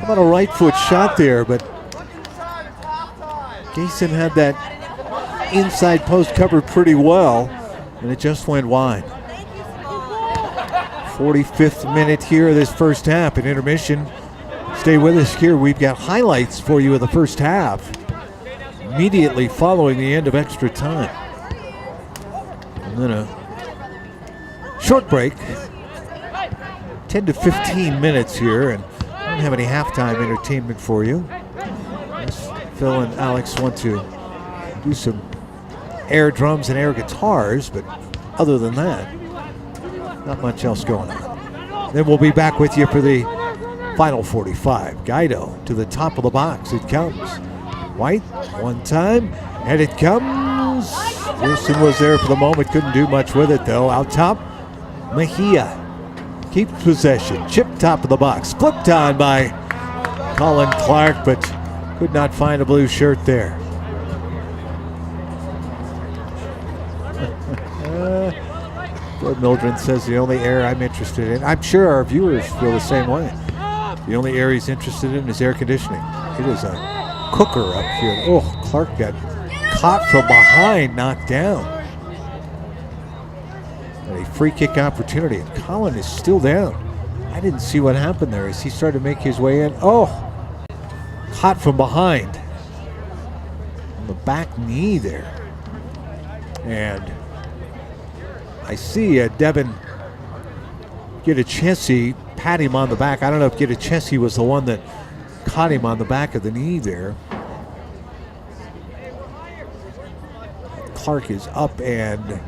about a right foot shot there? But Gayson had that inside post covered pretty well, and it just went wide. 45th minute here of this first half, an intermission. Stay with us here. We've got highlights for you of the first half immediately following the end of extra time. And then a short break, 10 to 15 minutes here, and I don't have any halftime entertainment for you. Phil and Alex want to do some air drums and air guitars, but other than that, not much else going on. Then we'll be back with you for the final 45. Guido to the top of the box. It comes. White, one time, and it comes. Wilson was there for the moment, couldn't do much with it though. Out top, Mejia keeps possession. Chip top of the box. Flipped on by Colin Clark, but could not find a blue shirt there. Mildren says the only air I'm interested in. I'm sure our viewers feel the same way. The only air he's interested in is air conditioning. It is a cooker up here. Oh, Clark got caught from behind, knocked down. And a free kick opportunity, and Colin is still down. I didn't see what happened there as he started to make his way in. Oh, caught from behind. On the back knee there. And I see Devin Gittachesi pat him on the back. I don't know if Gittachesi was the one that caught him on the back of the knee there. Clark is up and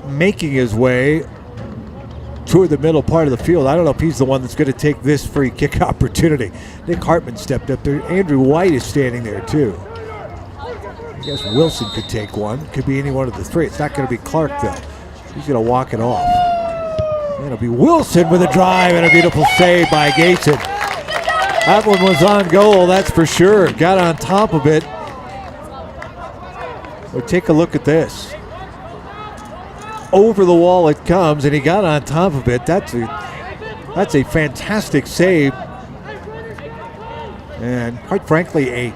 making his way toward the middle part of the field. I don't know if he's the one that's going to take this free kick opportunity. Nick Hartman stepped up there. Andrew White is standing there too. I guess Wilson could take one. Could be any one of the three. It's not going to be Clark though. He's going to walk it off. And it'll be Wilson with a drive and a beautiful save by Gayson. That one was on goal, that's for sure. Got on top of it. But take a look at this. Over the wall it comes, and he got on top of it. That's a fantastic save. And quite frankly, a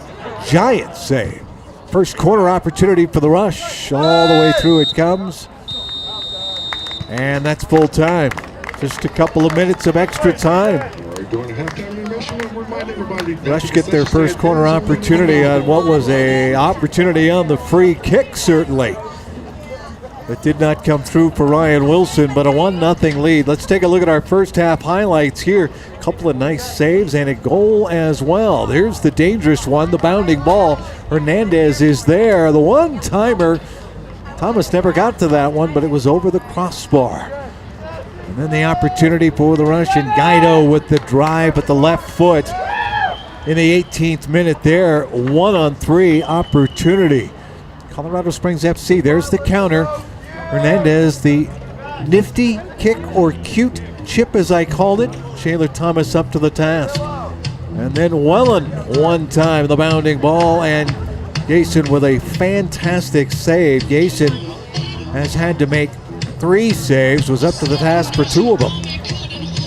giant save. First corner opportunity for the Rush. All the way through it comes. And that's full time. Just a couple of minutes of extra time. Rush get their first corner opportunity on what was a opportunity on the free kick, certainly. It did not come through for Ryan Wilson, but a 1-0 lead. Let's take a look at our first half highlights here. A couple of nice saves and a goal as well. There's the dangerous one, the bounding ball. Hernandez is there. The one-timer. Thomas never got to that one, but it was over the crossbar. And then the opportunity for the Russian. Guido with the drive at the left foot. In the 18th minute there, 1-on-3 opportunity. Colorado Springs FC, there's the counter. Hernandez, the nifty kick or cute chip as I called it. Shaler Thomas up to the task. And then Wellen one time, the bounding ball, and Gayson with a fantastic save. Gayson has had to make 3 saves, was up to the task for 2 of them.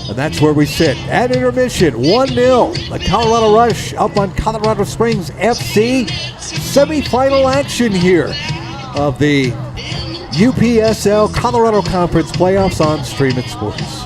And that's where we sit. At intermission, 1-0. The Colorado Rush up on Colorado Springs FC. Semifinal action here of the UPSL Colorado Conference Playoffs on Stream It Sports.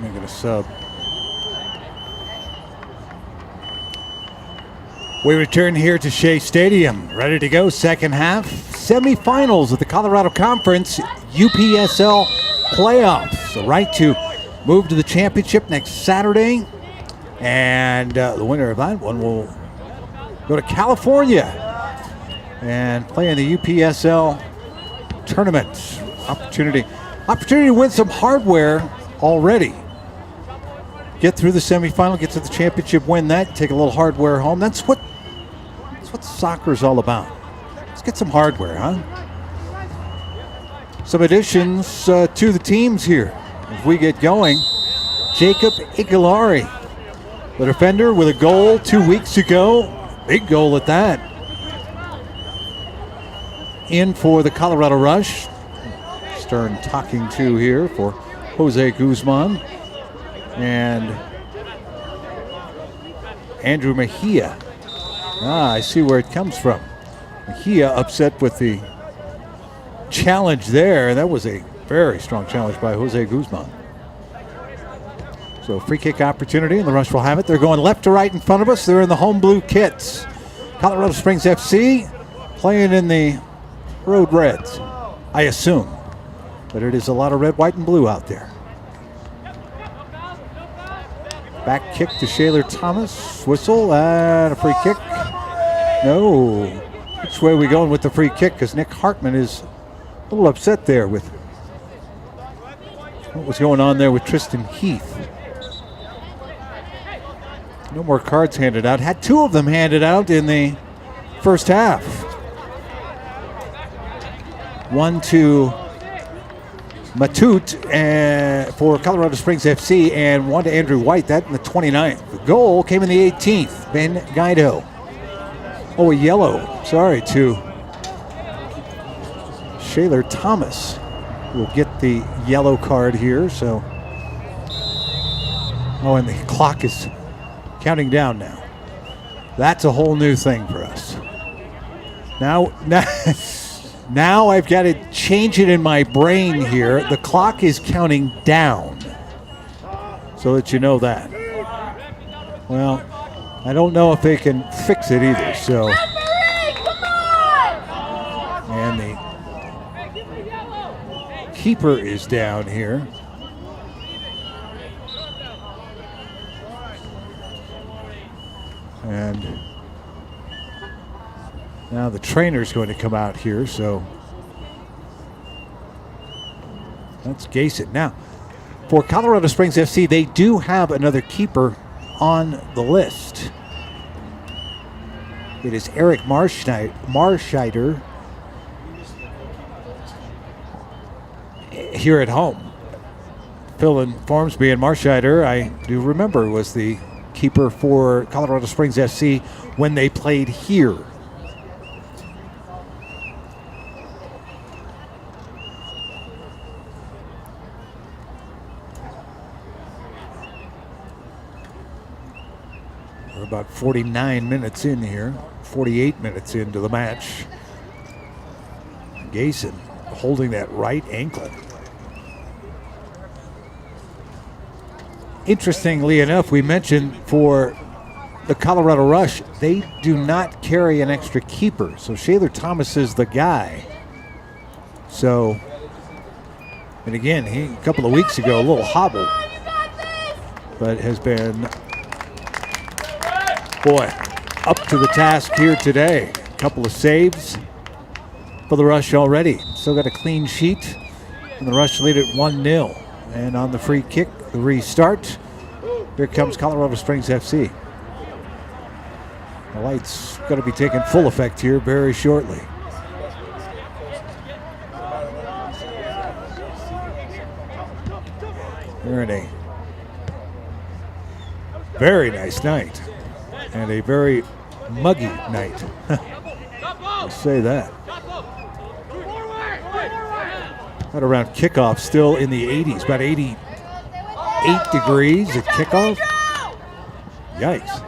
Making a sub. We return here to Shea Stadium. Ready to go, second half. Semifinals of the Colorado Conference UPSL playoffs. The right to move to the championship next Saturday. And the winner of that one will go to California and play in the UPSL tournament. Opportunity to win some hardware already. Get through the semifinal, get to the championship, win that, take a little hardware home. That's what soccer is all about. Let's get some hardware, huh? Some additions to the teams here as we get going. Jacob Igalari, the defender, with a goal 2 weeks ago. Big goal at that. In for the Colorado Rush. Stern talking to here for Jose Guzman and Andrew Mejia. I see where it comes from. Mejia upset with the challenge there. That was a very strong challenge by Jose Guzman. So free kick opportunity, and the Rush will have it. They're going left to right in front of us. They're in the home blue kits. Colorado Springs FC playing in the Road Reds, I assume. But it is a lot of red, white, and blue out there. Back kick to Shaler Thomas. Whistle and a free kick. No. Which way are we going with the free kick? Because Nick Hartman is a little upset there with what was going on there with Tristan Heath. No more cards handed out. Had 2 of them handed out in the first half. One to Matute for Colorado Springs FC, and one to Andrew White, that in the 29th. The goal came in the 18th. Ben Guido. Oh, a yellow, sorry, to Shaler Thomas. Will get the yellow card here, so. Oh, and the clock is counting down now. That's a whole new thing for us. Now I've got to change it in my brain here. The clock is counting down, so that you know that. Well, I don't know if they can fix it either, so. And the keeper is down here. And now the trainer's going to come out here, so that's Gayson. Now, for Colorado Springs FC, they do have another keeper on the list. It is Eric Marscheider here at home Phil informs me, and Marscheider, I do remember, was the keeper for Colorado Springs FC when they played here. We're about 49 minutes in here, 48 minutes into the match. Gayson holding that right ankle. Interestingly enough, we mentioned for the Colorado Rush, they do not carry an extra keeper. So Shaler Thomas is the guy. So, and again, he a couple of weeks ago, a little hobbled, but has been, boy, up to the task here today. A couple of saves for the Rush already. Still got a clean sheet, and the Rush lead at 1-0. And on the free kick, the restart, here comes Colorado Springs FC. The light's going to be taking full effect here very shortly. They're in a very nice night and a very muggy night. I'll say that. Right around kickoff, still in the 80s, about 88 degrees at kickoff. Yikes.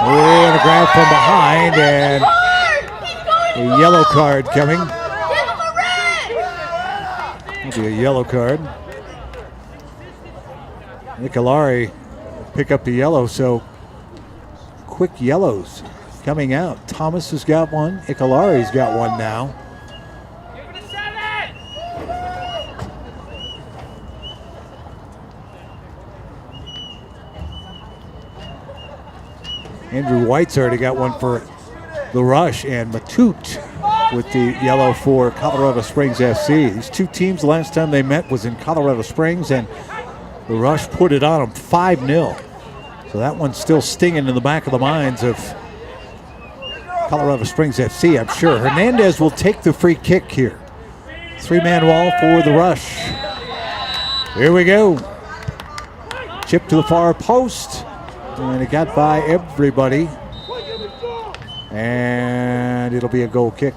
And a grab from behind, and a yellow card coming. That'll be a yellow card. Nicolari pick up the yellow, so quick yellows coming out. Thomas has got one. Icolari's got one now. Andrew White's already got one for the Rush, and Matute with the yellow for Colorado Springs FC. These two teams, the last time they met was in Colorado Springs, and the Rush put it on them 5-0. So that one's still stinging in the back of the minds of Colorado Springs FC, I'm sure. Hernandez will take the free kick here. Three-man wall for the Rush. Here we go. Chip to the far post. And it got by everybody. And it'll be a goal kick.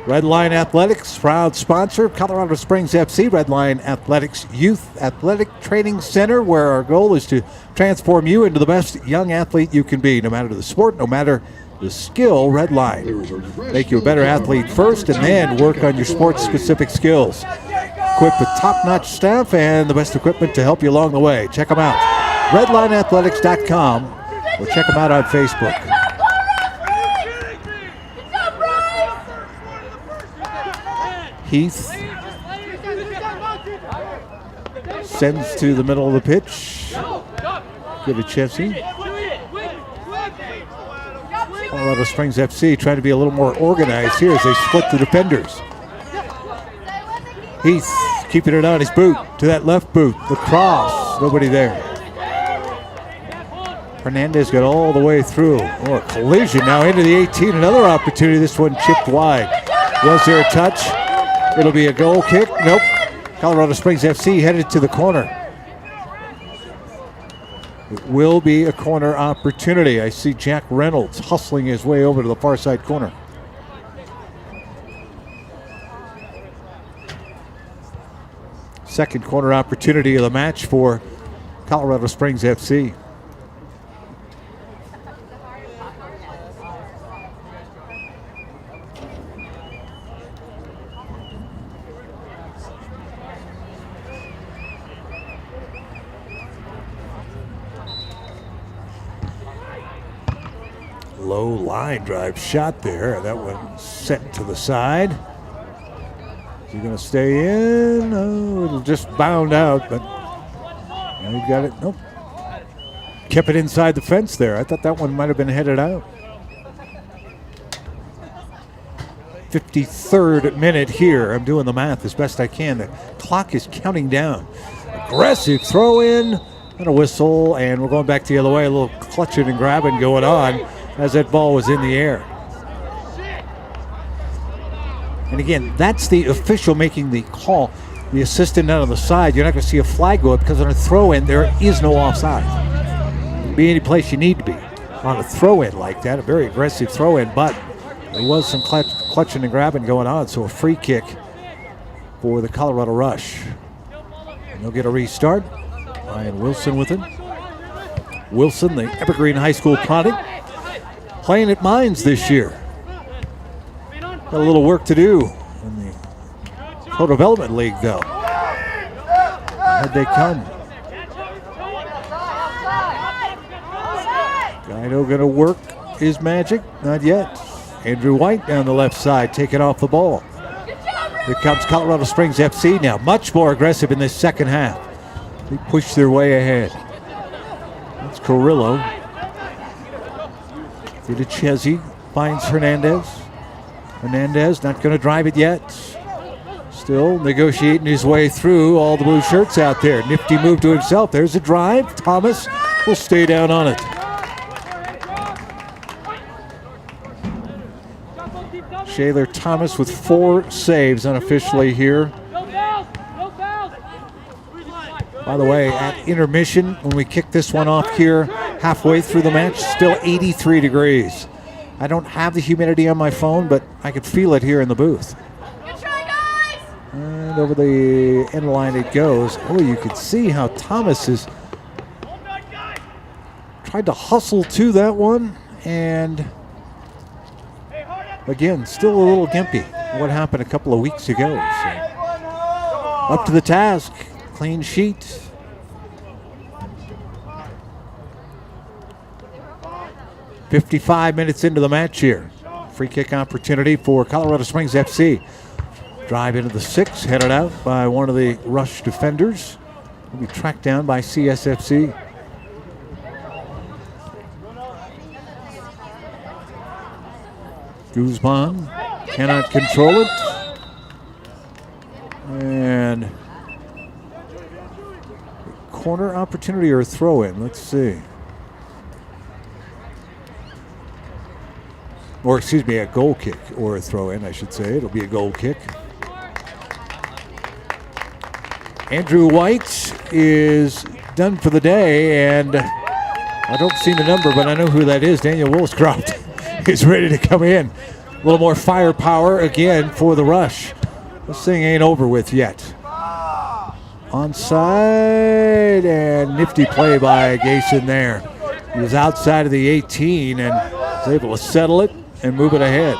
Redline Athletics, proud sponsor of Colorado Springs FC. Redline Athletics Youth Athletic Training Center, where our goal is to transform you into the best young athlete you can be, no matter the sport, no matter the skill. Redline. Make you a better athlete first and then work on your sports-specific skills. Equipped with top-notch staff and the best equipment to help you along the way. Check them out. RedlineAthletics.com or check them out on Facebook. Heath sends to the middle of the pitch. Give it Chelsea. Colorado Springs FC trying to be a little more organized here as they split the defenders. Heath keeping it on his boot to that left boot. The cross, nobody there. Hernandez got all the way through. Oh, a collision now into the 18. Another opportunity. This one chipped wide. Was there a touch? It'll be a goal kick. Nope. Colorado Springs FC headed to the corner. It will be a corner opportunity. I see Jack Reynolds hustling his way over to the far side corner. Second corner opportunity of the match for Colorado Springs FC. Low line drive shot there. That one set to the side. Is he going to stay in? Oh, it'll just bound out, but he got it. Nope. Kept it inside the fence there. I thought that one might have been headed out. 53rd minute here. I'm doing the math as best I can. The clock is counting down. Aggressive throw in and a whistle, and we're going back the other way. A little clutching and grabbing going on as that ball was in the air. And again, that's the official making the call. The assistant out on the side, you're not going to see a flag go up because on a throw-in, there is no offside. Be any place you need to be on a throw-in like that, a very aggressive throw-in, but there was some clutching and grabbing going on, so a free kick for the Colorado Rush. And they'll get a restart. Ryan Wilson with it. Wilson, the Evergreen High School product, playing at Weins this year. Got a little work to do in the Pro Development League, though. Ahead they come. Guido going to work his magic? Not yet. Andrew White down the left side, taking off the ball. Here comes Colorado Springs FC now. Much more aggressive in this second half. They push their way ahead. That's Carrillo. Vidichesi finds Hernandez. Hernandez not going to drive it yet. Still negotiating his way through all the blue shirts out there. Nifty move to himself. There's a drive. Thomas will stay down on it. Shaler Thomas with 4 saves unofficially here. By the way, at intermission, when we kick this one off here, halfway through the match, still 83 degrees. I don't have the humidity on my phone, but I could feel it here in the booth. And over the end line it goes. Oh, you can see how Thomas has tried to hustle to that one. And again, still a little gimpy. What happened a couple of weeks ago. So up to the task. Clean sheet. .55 minutes into the match here. Free kick opportunity for Colorado Springs FC. Drive into the 6, headed out by one of the Rush defenders. Will be tracked down by CSFC. Guzman cannot control it. And corner opportunity or a throw-in. Let's see. Or excuse me, a goal kick or a throw-in, I should say. It'll be a goal kick. Andrew White is done for the day, and I don't see the number, but I know who that is. Daniel Woolscroft is ready to come in. A little more firepower again for the Rush. This thing ain't over with yet. Onside, and nifty play by Gayson there. He was outside of the 18 and was able to settle it and move it ahead.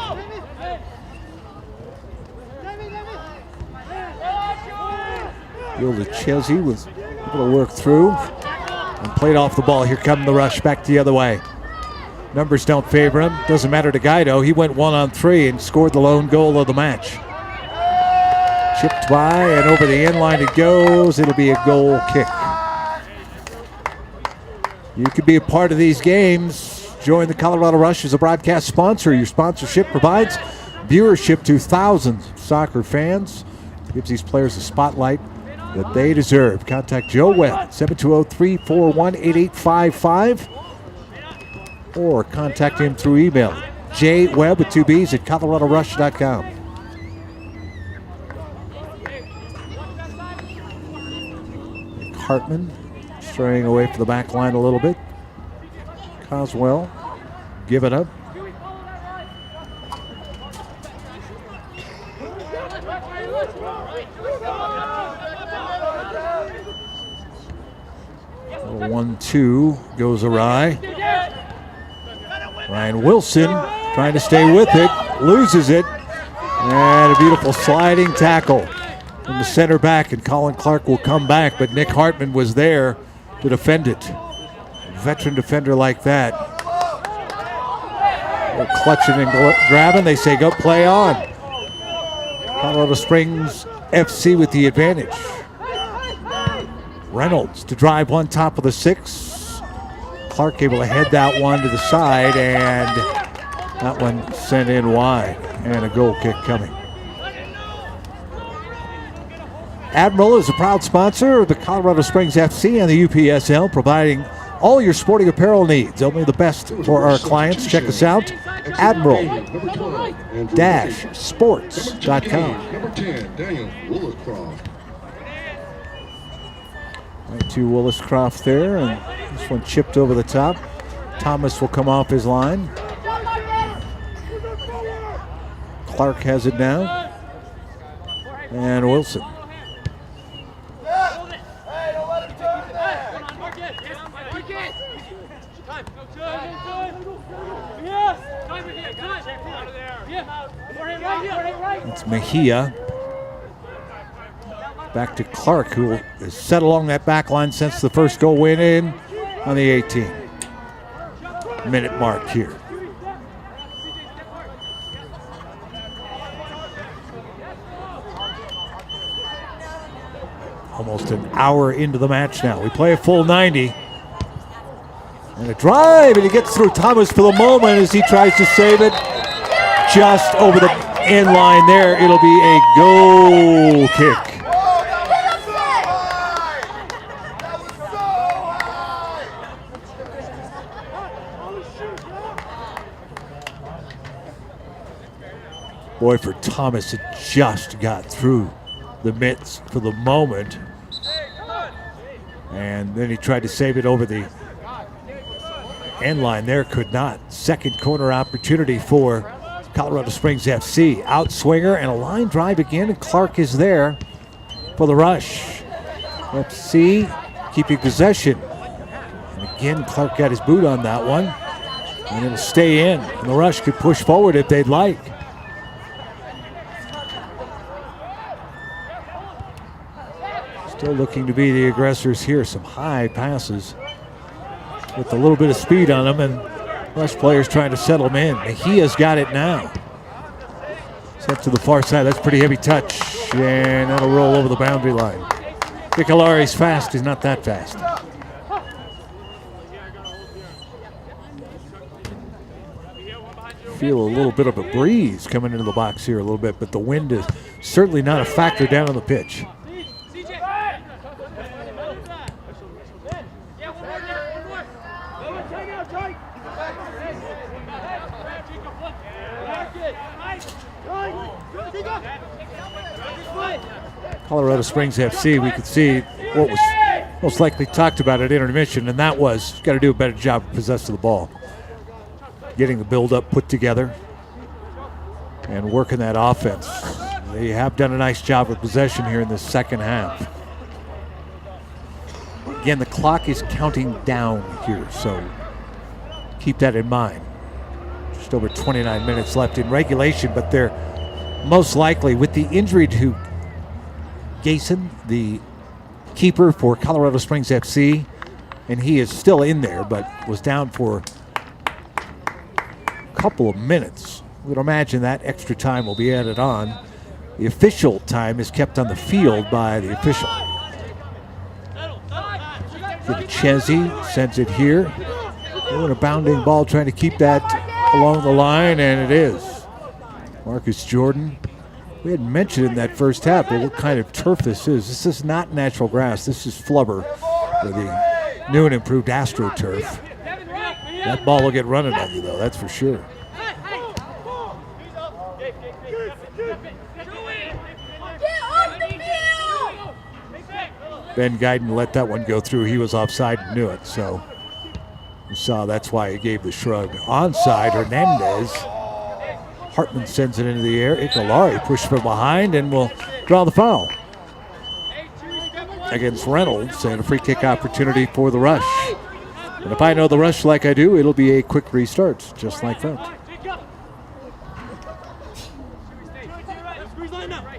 Chesney was able to work through and played off the ball. Here come the Rush back the other way. Numbers don't favor him. Doesn't matter to Guido. He went 1-on-3 and scored the lone goal of the match. Chipped by and over the end line it goes. It'll be a goal kick. You could be a part of these games. Join the Colorado Rush as a broadcast sponsor. Your sponsorship provides viewership to thousands of soccer fans. Gives these players a spotlight that they deserve. Contact Joe Webb, 720-341-8855. Or contact him through email, jwebb with 2 B's at coloradorush.com. Hartman straying away from the back line a little bit. Coswell, give it up. A 1-2 goes awry. Ryan Wilson trying to stay with it, loses it, and a beautiful sliding tackle from the center back, and Colin Clark will come back, but Nick Hartman was there to defend it. A veteran defender like that. They're clutching and grabbing. They say, go play on. Colorado Springs FC with the advantage. Reynolds to drive one top of the 6. Clark able to head that one to the side, and that one sent in wide, and a goal kick coming. Admiral is a proud sponsor of the Colorado Springs FC and the UPSL, providing all your sporting apparel needs. Only the best for our clients. Check us out. Admiral-sports.com. Number 10, Daniel Williscroft. Right to Williscroft there, and this one chipped over the top. Thomas will come off his line. Clark has it now. And Wilson. It's Mejia. Back to Clark, who has set along that back line since the first goal went in on the 18-minute mark here. Almost an hour into the match now. We play a full 90. And a drive, and he gets through Thomas for the moment as he tries to save it. Just over the end line there. It'll be a goal kick. Boy, for Thomas, it just got through the mitts for the moment. And then he tried to save it over the end line there, could not. Second corner opportunity for Colorado Springs FC. Outswinger and a line drive again, and Clark is there for the rush. FC keeping possession. And again, Clark got his boot on that one. And it'll stay in. And the rush could push forward if they'd like. Still looking to be the aggressors here. Some high passes with a little bit of speed on them, and rush players trying to settle them in. Mejia's got it now. Set to the far side. That's a pretty heavy touch, and that'll roll over the boundary line. Nicolari's fast. He's not that fast. Feel a little bit of a breeze coming into the box here a little bit, but the wind is certainly not a factor down on the pitch. Colorado Springs FC, we could see what was most likely talked about at intermission, and that was got to do a better job of possessing the ball. Getting the build-up put together and working that offense. They have done a nice job of possession here in the second half. Again, the clock is counting down here, so keep that in mind. Just over 29 minutes left in regulation, but they're most likely, with the injury to Gason, the keeper for Colorado Springs FC, and he is still in there, but was down for a couple of minutes. We'd imagine that extra time will be added on. The official time is kept on the field by the official. Chezzy sends it here. Doing a bounding ball, trying to keep that along the line, and it is. Marcus Jordan. We had mentioned in that first half what kind of turf this is. This is not natural grass. This is flubber, or the new and improved AstroTurf. That ball will get running on you, though, that's for sure. Ben Guyton let that one go through. He was offside and knew it, so you saw that's why he gave the shrug. Onside, Hernandez. Hartman sends it into the air. Icolari pushed from behind and will draw the foul against Reynolds, and a free kick opportunity for the rush. And if I know the rush like I do, it'll be a quick restart, just like that.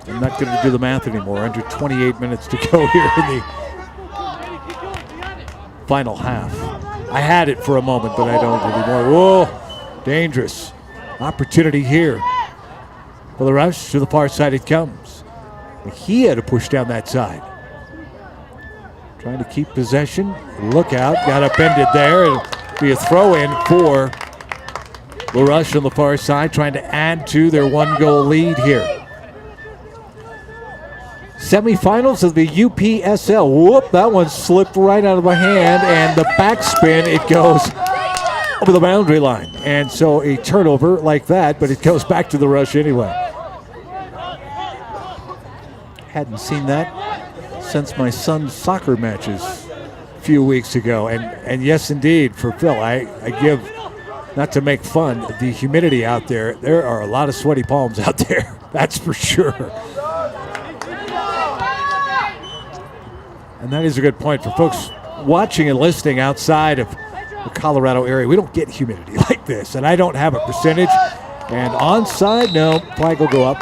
I'm not going to do the math anymore. Under 28 minutes to go here in the final half. I had it for a moment, but I don't anymore. Whoa, dangerous. Opportunity here for the rush. To the far side it comes. He had to push down that side. Trying to keep possession. Look out. Got upended there. It'll be a throw in for the rush on the far side, trying to add to their one-goal lead here. Semifinals of the UPSL. Whoop, that one slipped right out of my hand, and the backspin, it goes over the boundary line. And so a turnover like that, but it goes back to the Rush anyway. Hadn't seen that since my son's soccer matches a few weeks ago. And yes, indeed, for Phil, I give, not to make fun, the humidity out there. There are a lot of sweaty palms out there. That's for sure. And that is a good point for folks watching and listening outside of the Colorado area. We don't get humidity like this, and I don't have a percentage. And onside, no, flag will go up.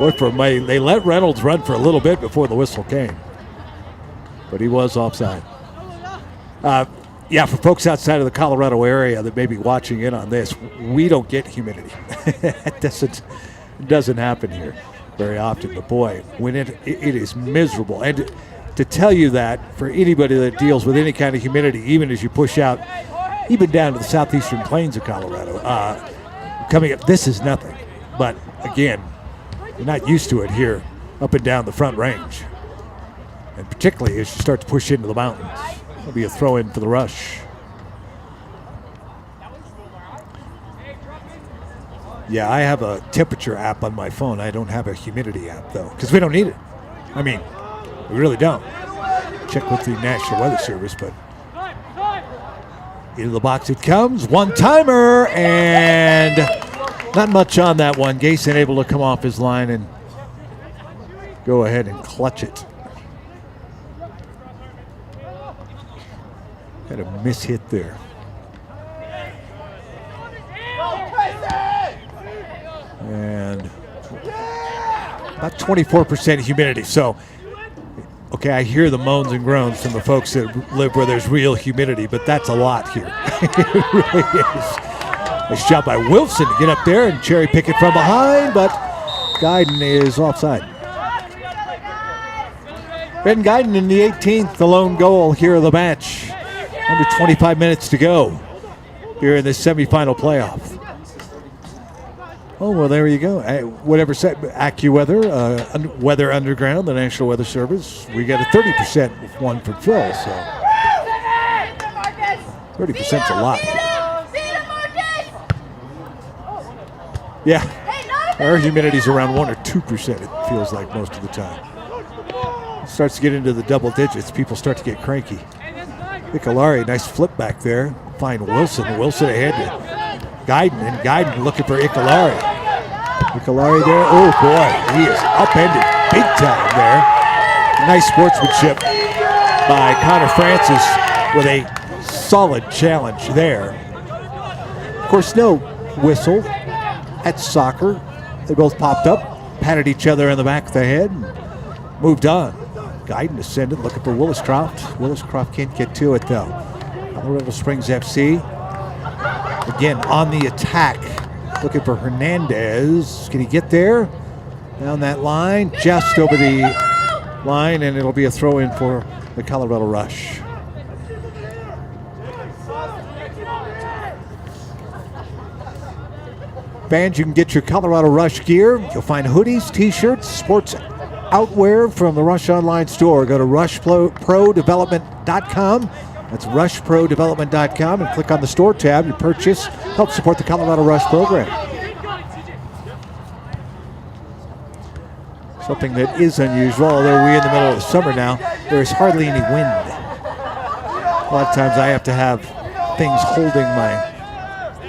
Boy, they let Reynolds run for a little bit before the whistle came, but he was offside. Yeah, for folks outside of the Colorado area that may be watching in on this, we don't get humidity. It doesn't happen here very often. But boy, when it is miserable. And to tell you that, for anybody that deals with any kind of humidity, even as you push out, even down to the southeastern plains of Colorado, coming up, this is nothing. But again, you're not used to it here up and down the Front Range. And particularly as you start to push into the mountains. It'll be a throw in for the Rush. Yeah, I have a temperature app on my phone. I don't have a humidity app, though, because we don't need it. I mean, we really don't. Check with the National Weather Service, but into the box it comes. One-timer, and not much on that one. Gayson able to come off his line and go ahead and clutch it. Had a mishit there. And about 24% humidity. So, okay, I hear the moans and groans from the folks that live where there's real humidity, but that's a lot here. It really is. Nice job by Wilson to get up there and cherry pick it from behind, but Guyton is offside. Ben Guyton in the 18th, the lone goal here of the match. Under 25 minutes to go here in this semifinal playoff. Oh, well, there you go. Whatever set, AccuWeather, Weather Underground, the National Weather Service. We got a 30% one from Phil, so 30%'s a lot. Yeah, our humidity's around 1 or 2%, it feels like most of the time. It starts to get into the double digits. People start to get cranky. Icolari, nice flip back there. Find Wilson. Wilson ahead to Guyton, and Guyton looking for Icolari. Icolari there. Oh, boy, he is upended big time there. Nice sportsmanship by Connor Francis with a solid challenge there. Of course, no whistle at soccer. They both popped up, patted each other in the back of the head, and moved on. Guyton descended, looking for Williscroft. Williscroft can't get to it, though. Colorado Springs FC, again, on the attack. Looking for Hernandez. Can he get there? Down that line, just over the line, and it'll be a throw-in for the Colorado Rush. Fans, you can get your Colorado Rush gear. You'll find hoodies, t-shirts, sports outwear from the Rush online store. Go to rushprodevelopment.com. That's rushprodevelopment.com, and click on the store tab. Your purchase helps support the Colorado Rush program. Something that is unusual, although we're in the middle of the summer now, there is hardly any wind. A lot of times I have to have things holding my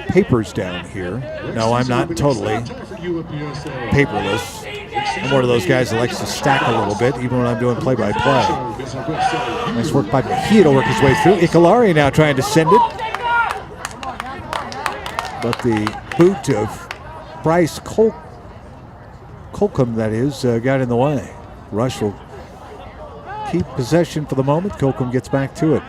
papers down here. No, I'm not totally paperless. I'm one of those guys that likes to stack a little bit, even when I'm doing play-by-play. Nice work by Mejia to work his way through. Icolari now trying to send it. But the boot of Bryce Colcom, that is, got in the way. Rush will keep possession for the moment. Colcom gets back to it.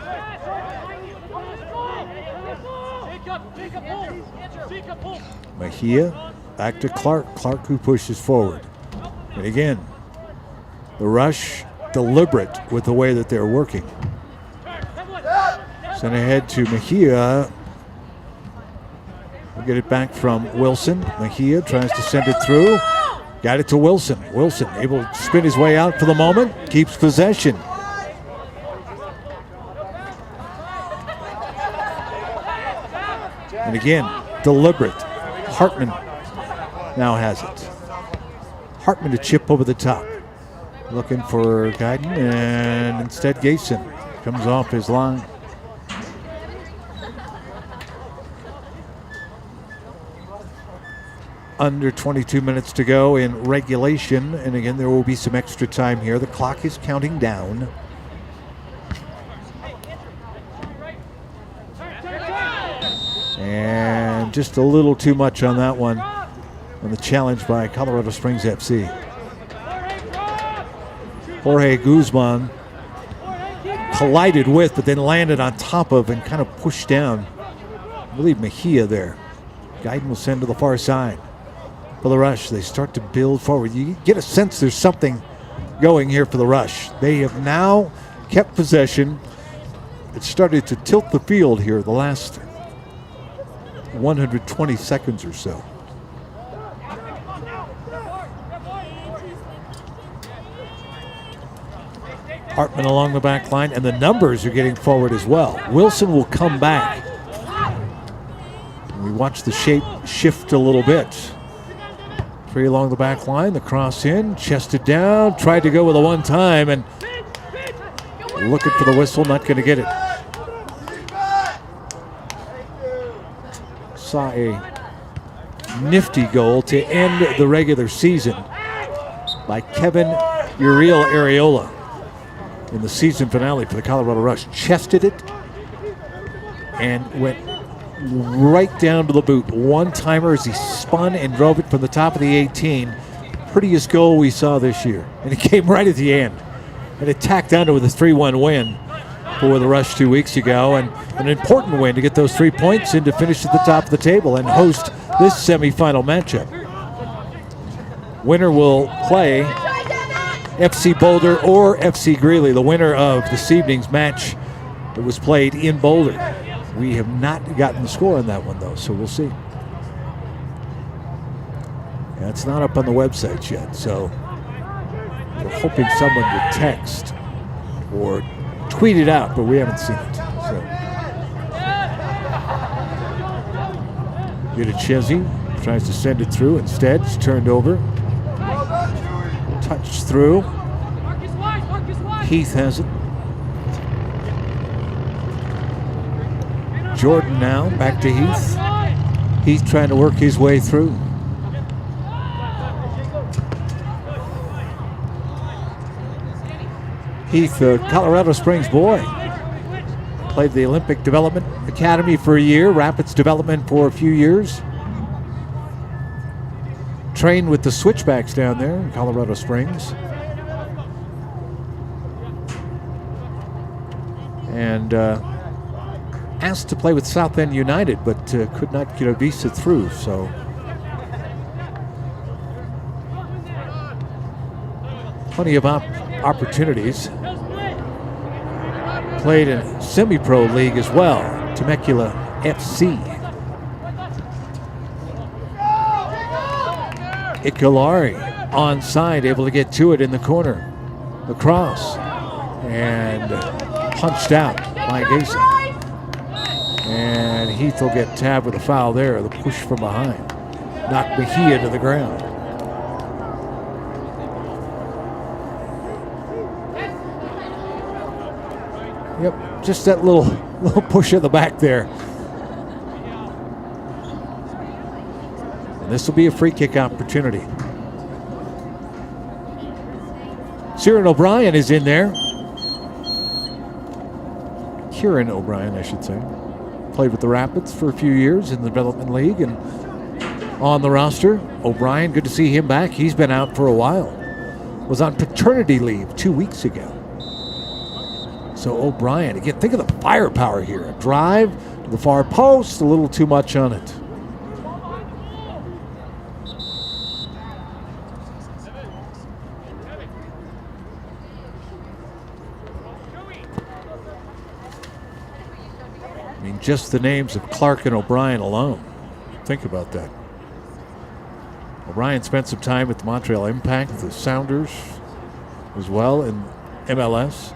Mejia back to Clark. Clark who pushes forward. And again, the Rush deliberate with the way that they're working. Sent ahead to Mejia. We'll get it back from Wilson. Mejia tries to send it through. Got it to Wilson. Wilson able to spin his way out for the moment. Keeps possession. And again, deliberate. Hartman now has it. Hartman to chip over the top. Looking for Guyton, and instead Gayson comes off his line. Under 22 minutes to go in regulation, and again there will be some extra time here. The clock is counting down. And just a little too much on that one, on the challenge by Colorado Springs FC. Jorge Guzman collided with, but then landed on top of and kind of pushed down, I believe, Mejia there. Guyton will send to the far side. For the Rush, they start to build forward. You get a sense there's something going here for the Rush. They have now kept possession. It started to tilt the field here the last 120 seconds or so. Hartman along the back line, and the numbers are getting forward as well. Wilson will come back. We watch the shape shift a little bit. Three along the back line, the cross in, chested down, tried to go with a one-time, and looking for the whistle, not going to get it. Saw a nifty goal to end the regular season by Kevin Uriel Areola in the season finale for the Colorado Rush. Chested it and went right down to the boot. One-timer as he spun and drove it from the top of the 18. Prettiest goal we saw this year. And it came right at the end. And it tacked onto with a 3-1 win for the Rush 2 weeks ago. And an important win to get those 3 points and to finish at the top of the table and host this semifinal matchup. Winner will play FC Boulder or FC Greeley, the winner of this evening's match that was played in Boulder. We have not gotten the score on that one, though, so we'll see. Yeah, it's not up on the website yet, so we're hoping someone would text or tweet it out, but we haven't seen it. So. Vidichesi tries to send it through. Instead, it's turned over. Touched through. Heath has it. Jordan now, back to Heath. Heath trying to work his way through. Heath, Colorado Springs boy. Played the Olympic Development Academy for a year, Rapids Development for a few years. Trained with the Switchbacks down there in Colorado Springs. And asked to play with South End United, but could not get a visa through, so. Plenty of opportunities. Played in semi-pro league as well, Temecula FC. Icolari onside, able to get to it in the corner. The cross, and punched out by Gayson. And Heath will get tabbed with a foul there, the push from behind. Knocked Mejia to the ground. Yep, just that little push at the back there. And this will be a free kick opportunity. Kieran O'Brien is in there. Kieran O'Brien, I should say. Played with the Rapids for a few years in the Development League and on the roster. O'Brien, good to see him back. He's been out for a while. Was on paternity leave 2 weeks ago. So O'Brien, again, think of the firepower here. A drive to the far post, a little too much on it. I mean, just the names of Clark and O'Brien alone. Think about that. Ryan spent some time with the Montreal Impact, the Sounders as well, in MLS.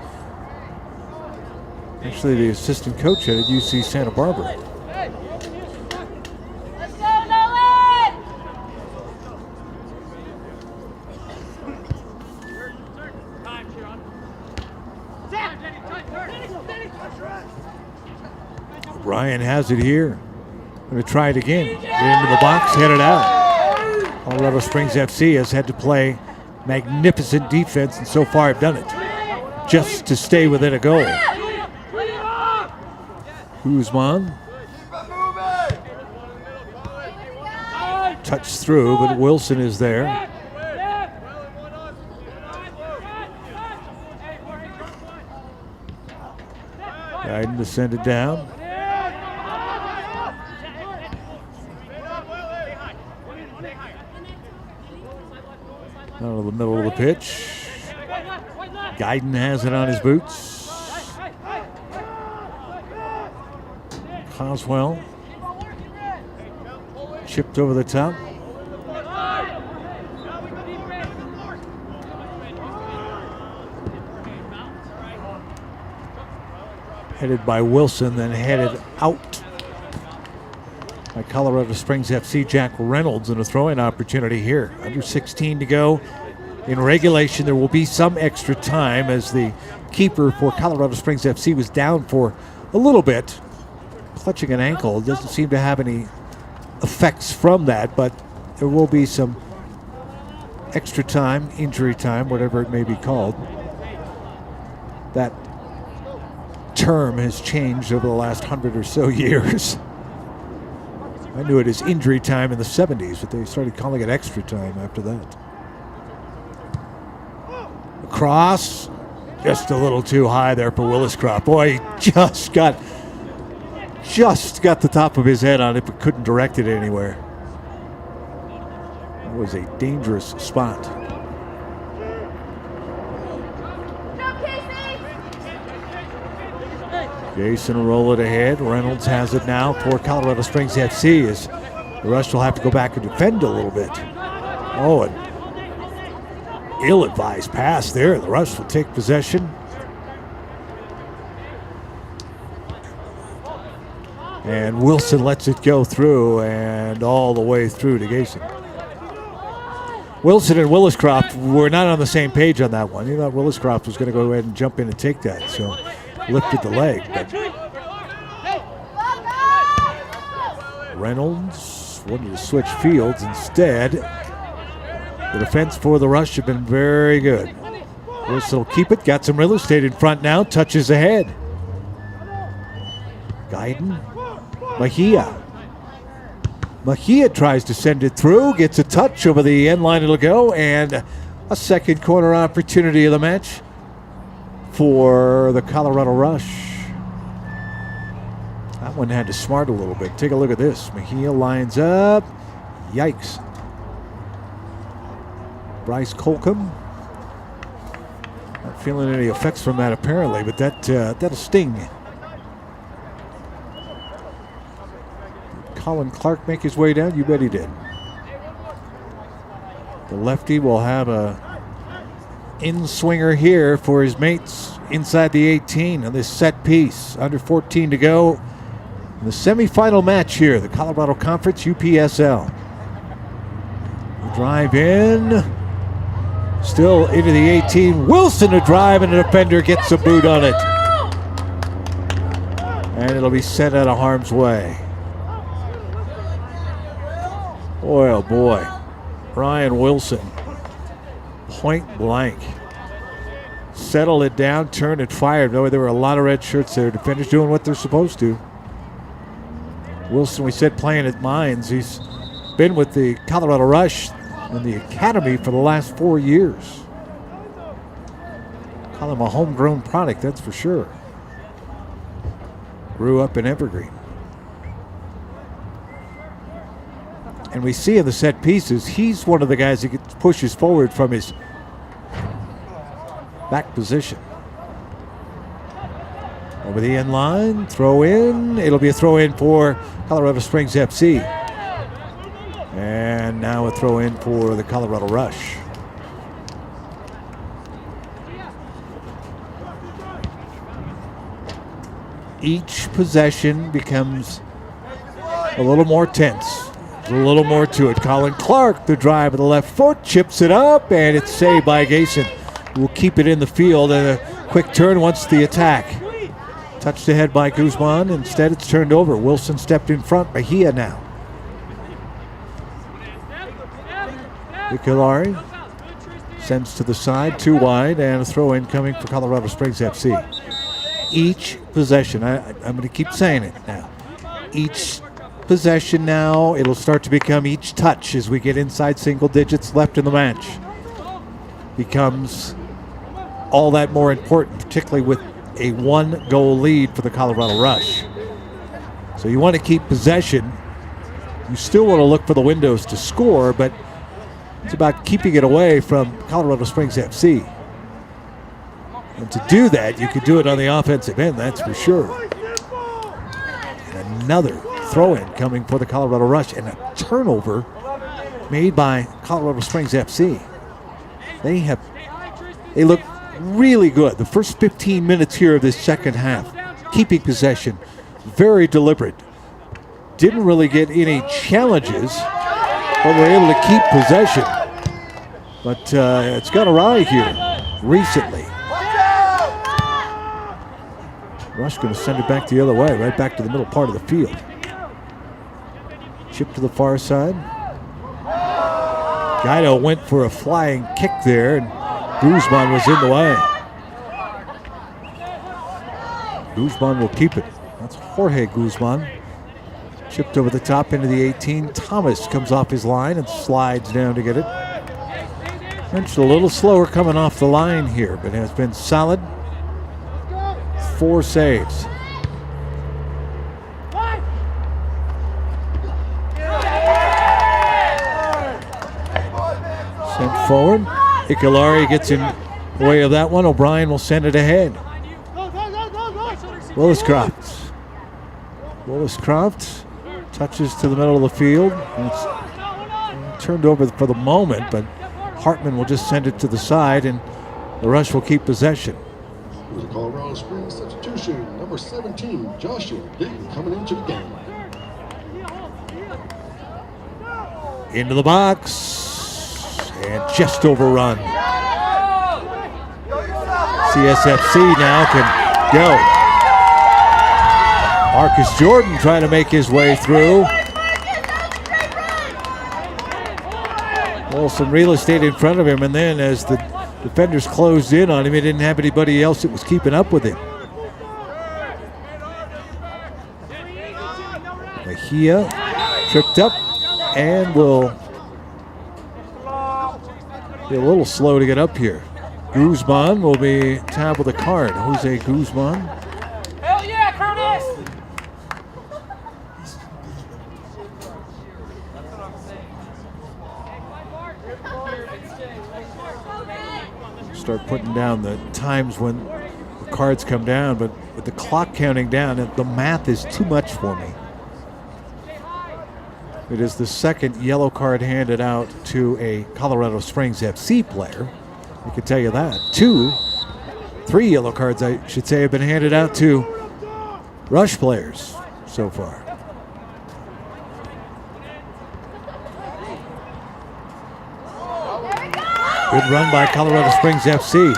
Actually, the assistant coach at UC Santa Barbara. Ryan has it here. Going to try it again. Get into the box, headed out. Colorado Springs FC has had to play magnificent defense, and so far have done it just to stay within a goal. Guzman. Touch through, but Wilson is there. Guyden descended down. Out of the middle of the pitch. Guyden has it on his boots. Coswell. Chipped over the top. Headed by Wilson, then headed out by Colorado Springs FC, Jack Reynolds, and a throw-in opportunity here. Under 16 to go in regulation. There will be some extra time as the keeper for Colorado Springs FC was down for a little bit, clutching an ankle. Doesn't seem to have any effects from that, but there will be some extra time, injury time, whatever it may be called. That term has changed over the last 100 or so years. I knew it as injury time in the 70s, but they started calling it extra time after that. Across, just a little too high there for Williscroft. Boy, he just got the top of his head on it, but couldn't direct it anywhere. That was a dangerous spot. Jason will roll it ahead. Reynolds has it now for Colorado Springs FC as the Rush will have to go back and defend a little bit. Oh, an ill-advised pass there. The Rush will take possession. And Wilson lets it go through and all the way through to Gayson. Wilson and Williscroft were not on the same page on that one. He thought Williscroft was going to go ahead and jump in and take that, so lifted the leg. But Reynolds wanted to switch fields instead. The defense for the Rush have been very good. Wilson will keep it, got some real estate in front now, touches ahead. Guyden. Mejia tries to send it through, gets a touch over the end line, it'll go, and a second corner opportunity of the match for the Colorado Rush. That one had to smart a little bit. Take a look at this. Mejia lines up. Yikes. Bryce Colcom. Not feeling any effects from that apparently, but that'll sting. Colin Clark make his way down? You bet he did. The lefty will have a in-swinger here for his mates inside the 18 on this set piece. Under 14 to go in the semifinal match here, the Colorado Conference UPSL. The drive in, still into the 18. Wilson to drive, and the defender gets a boot on it. And it'll be sent out of harm's way. Boy, oh boy. Ryan Wilson, point blank. Settled it down, turned and fired. No, there were a lot of red shirts there. Defenders doing what they're supposed to. Wilson, we said, playing at Weins. He's been with the Colorado Rush and the academy for the last 4 years. Call him a homegrown product, that's for sure. Grew up in Evergreen. And we see in the set pieces, he's one of the guys that pushes forward from his back position. Over the end line, throw in. It'll be a throw in for Colorado Springs FC. And And now a throw in for the Colorado Rush. Each possession becomes a little more tense. There's a little more to it. Colin Clark, the drive with the left foot, chips it up, and it's saved by Gayson. Will keep it in the field, and a quick turn once the attack. Touched ahead by Guzman. Instead, it's turned over. Wilson stepped in front. Mejia now. Icolari sends to the side, too wide, and a throw in coming for Colorado Springs FC. Each possession, I'm going to keep saying it now. Each possession now, it'll start to become each touch as we get inside single digits left in the match. Becomes all that more important, particularly with a 1-goal lead for the Colorado Rush. So you want to keep possession. You still want to look for the windows to score, but it's about keeping it away from Colorado Springs FC. And to do that, you could do it on the offensive end, that's for sure. And another throw-in coming for the Colorado Rush, and a turnover made by Colorado Springs FC. They look really good. The first 15 minutes here of this second half, keeping possession, very deliberate. Didn't really get any challenges, but were able to keep possession. But it's gone awry here recently. Rush going to send it back the other way, right back to the middle part of the field. Chip to the far side. Guido went for a flying kick there, and Guzman was in the way. Guzman will keep it. That's Jorge Guzman. Chipped over the top into the 18. Thomas comes off his line and slides down to get it. French a little slower coming off the line here, but has been solid. 4 saves. Sent forward. Icolari gets in the way of that one. O'Brien will send it ahead. Willis-Croft. Willis-Croft touches to the middle of the field. It's turned over for the moment, but Hartman will just send it to the side, and the Rush will keep possession. Here's a Colorado Springs substitution, number 17, Joshua Dayton coming into the game. Into the box, and just overrun. CSFC now can go. Marcus Jordan trying to make his way through. Well, some real estate in front of him, and then as the defenders closed in on him, he didn't have anybody else that was keeping up with him. Mejia tripped up and will be a little slow to get up here. Guzman will be tabbed with a card. Jose Guzman. Hell yeah, Curtis! Start putting down the times when the cards come down, but with the clock counting down, the math is too much for me. It is the second yellow card handed out to a Colorado Springs FC player. I can tell you that. 3 yellow cards, I should say, have been handed out to Rush players so far. Good run by Colorado Springs FC.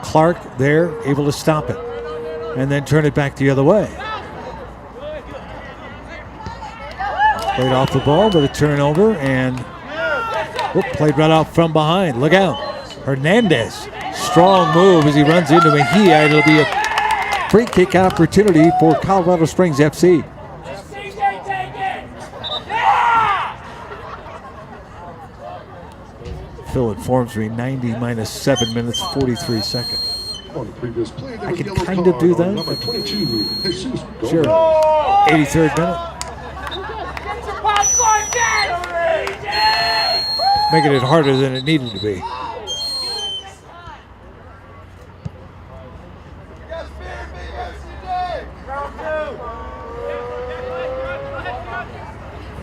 Clark there, able to stop it, and then turn it back the other way. Played off the ball, but a turnover, and played right out from behind. Look out. Hernandez, strong move as he runs into Mejia, and it'll be a free kick opportunity for Colorado Springs FC. Phil informs me 90 minus 7 minutes, 43 seconds. On the previous play, I can kind of do that. Number 22, Jesus. Sure. 83rd minute. Making it harder than it needed to be.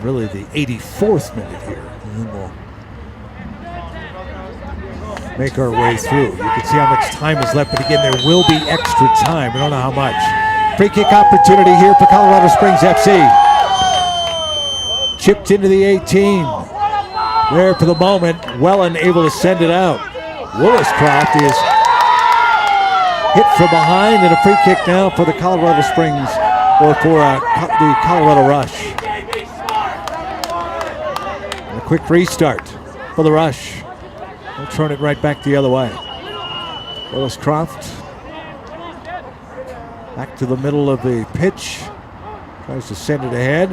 Really the 84th minute here. And then we'll make our way through. You can see how much time is left, but again, there will be extra time. We don't know how much. Free kick opportunity here for Colorado Springs FC. Chipped into the 18. There for the moment. Wellen able to send it out. Williscroft is hit from behind, and a free kick now for the Colorado Springs, or for the Colorado Rush. And a quick restart for the Rush. They'll turn it right back the other way. Williscroft back to the middle of the pitch. Tries to send it ahead.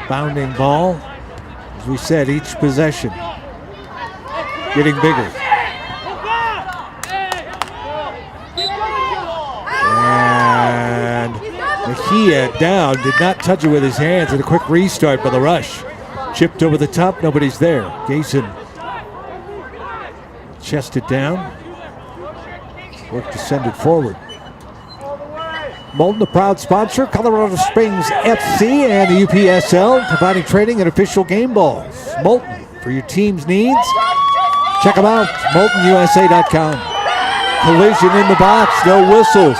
Bounding ball. As we said, each possession getting bigger. And Mejia down, did not touch it with his hands, and a quick restart by the Rush. Chipped over the top, nobody's there. Gason chested down. Work to send it forward. Mildren, the proud sponsor, Colorado Springs FC and the UPSL, providing training and official game balls. Mildren, for your team's needs, check them out, MiltonUSA.com. Collision in the box, no whistles.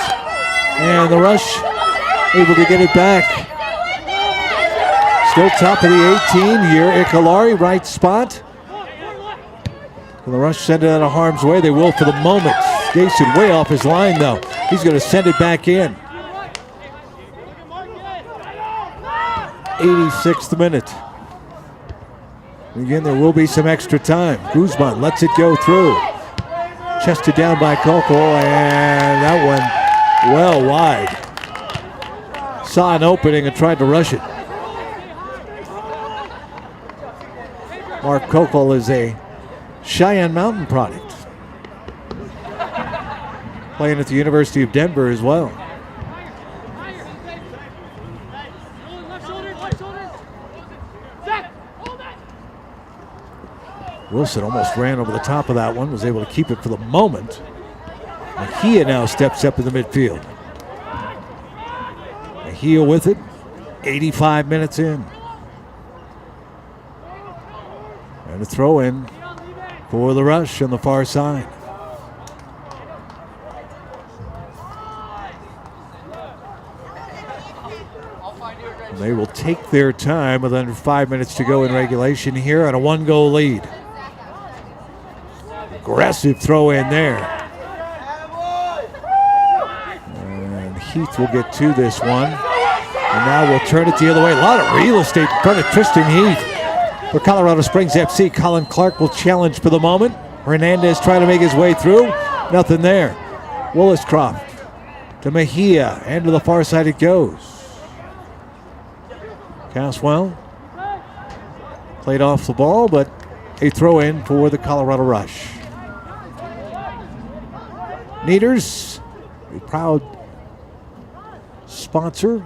And the Rush able to get it back. Still top of the 18 here. Ikalari, right spot. And the Rush send it out of harm's way. They will for the moment. Gason way off his line though. He's going to send it back in. 86th minute. Again, there will be some extra time. Guzman lets it go through. Chested down by Coco, and that one well wide. Saw an opening and tried to rush it. Mark Coco is a Cheyenne Mountain product. Playing at the University of Denver as well. Wilson almost ran over the top of that one, was able to keep it for the moment. Mejia now steps up in the midfield. Mejia with it, 85 minutes in. And a throw in for the Rush on the far side. And they will take their time with under 5 minutes to go in regulation here on a 1-goal lead. Aggressive throw in there. And Heath will get to this one. And now we'll turn it the other way. A lot of real estate in front of Tristan Heath. For Colorado Springs FC, Colin Clark will challenge for the moment. Hernandez trying to make his way through. Nothing there. Williscroft to Mejia. And to the far side it goes. Caswell played off the ball, but a throw in for the Colorado Rush. Neaters, a proud sponsor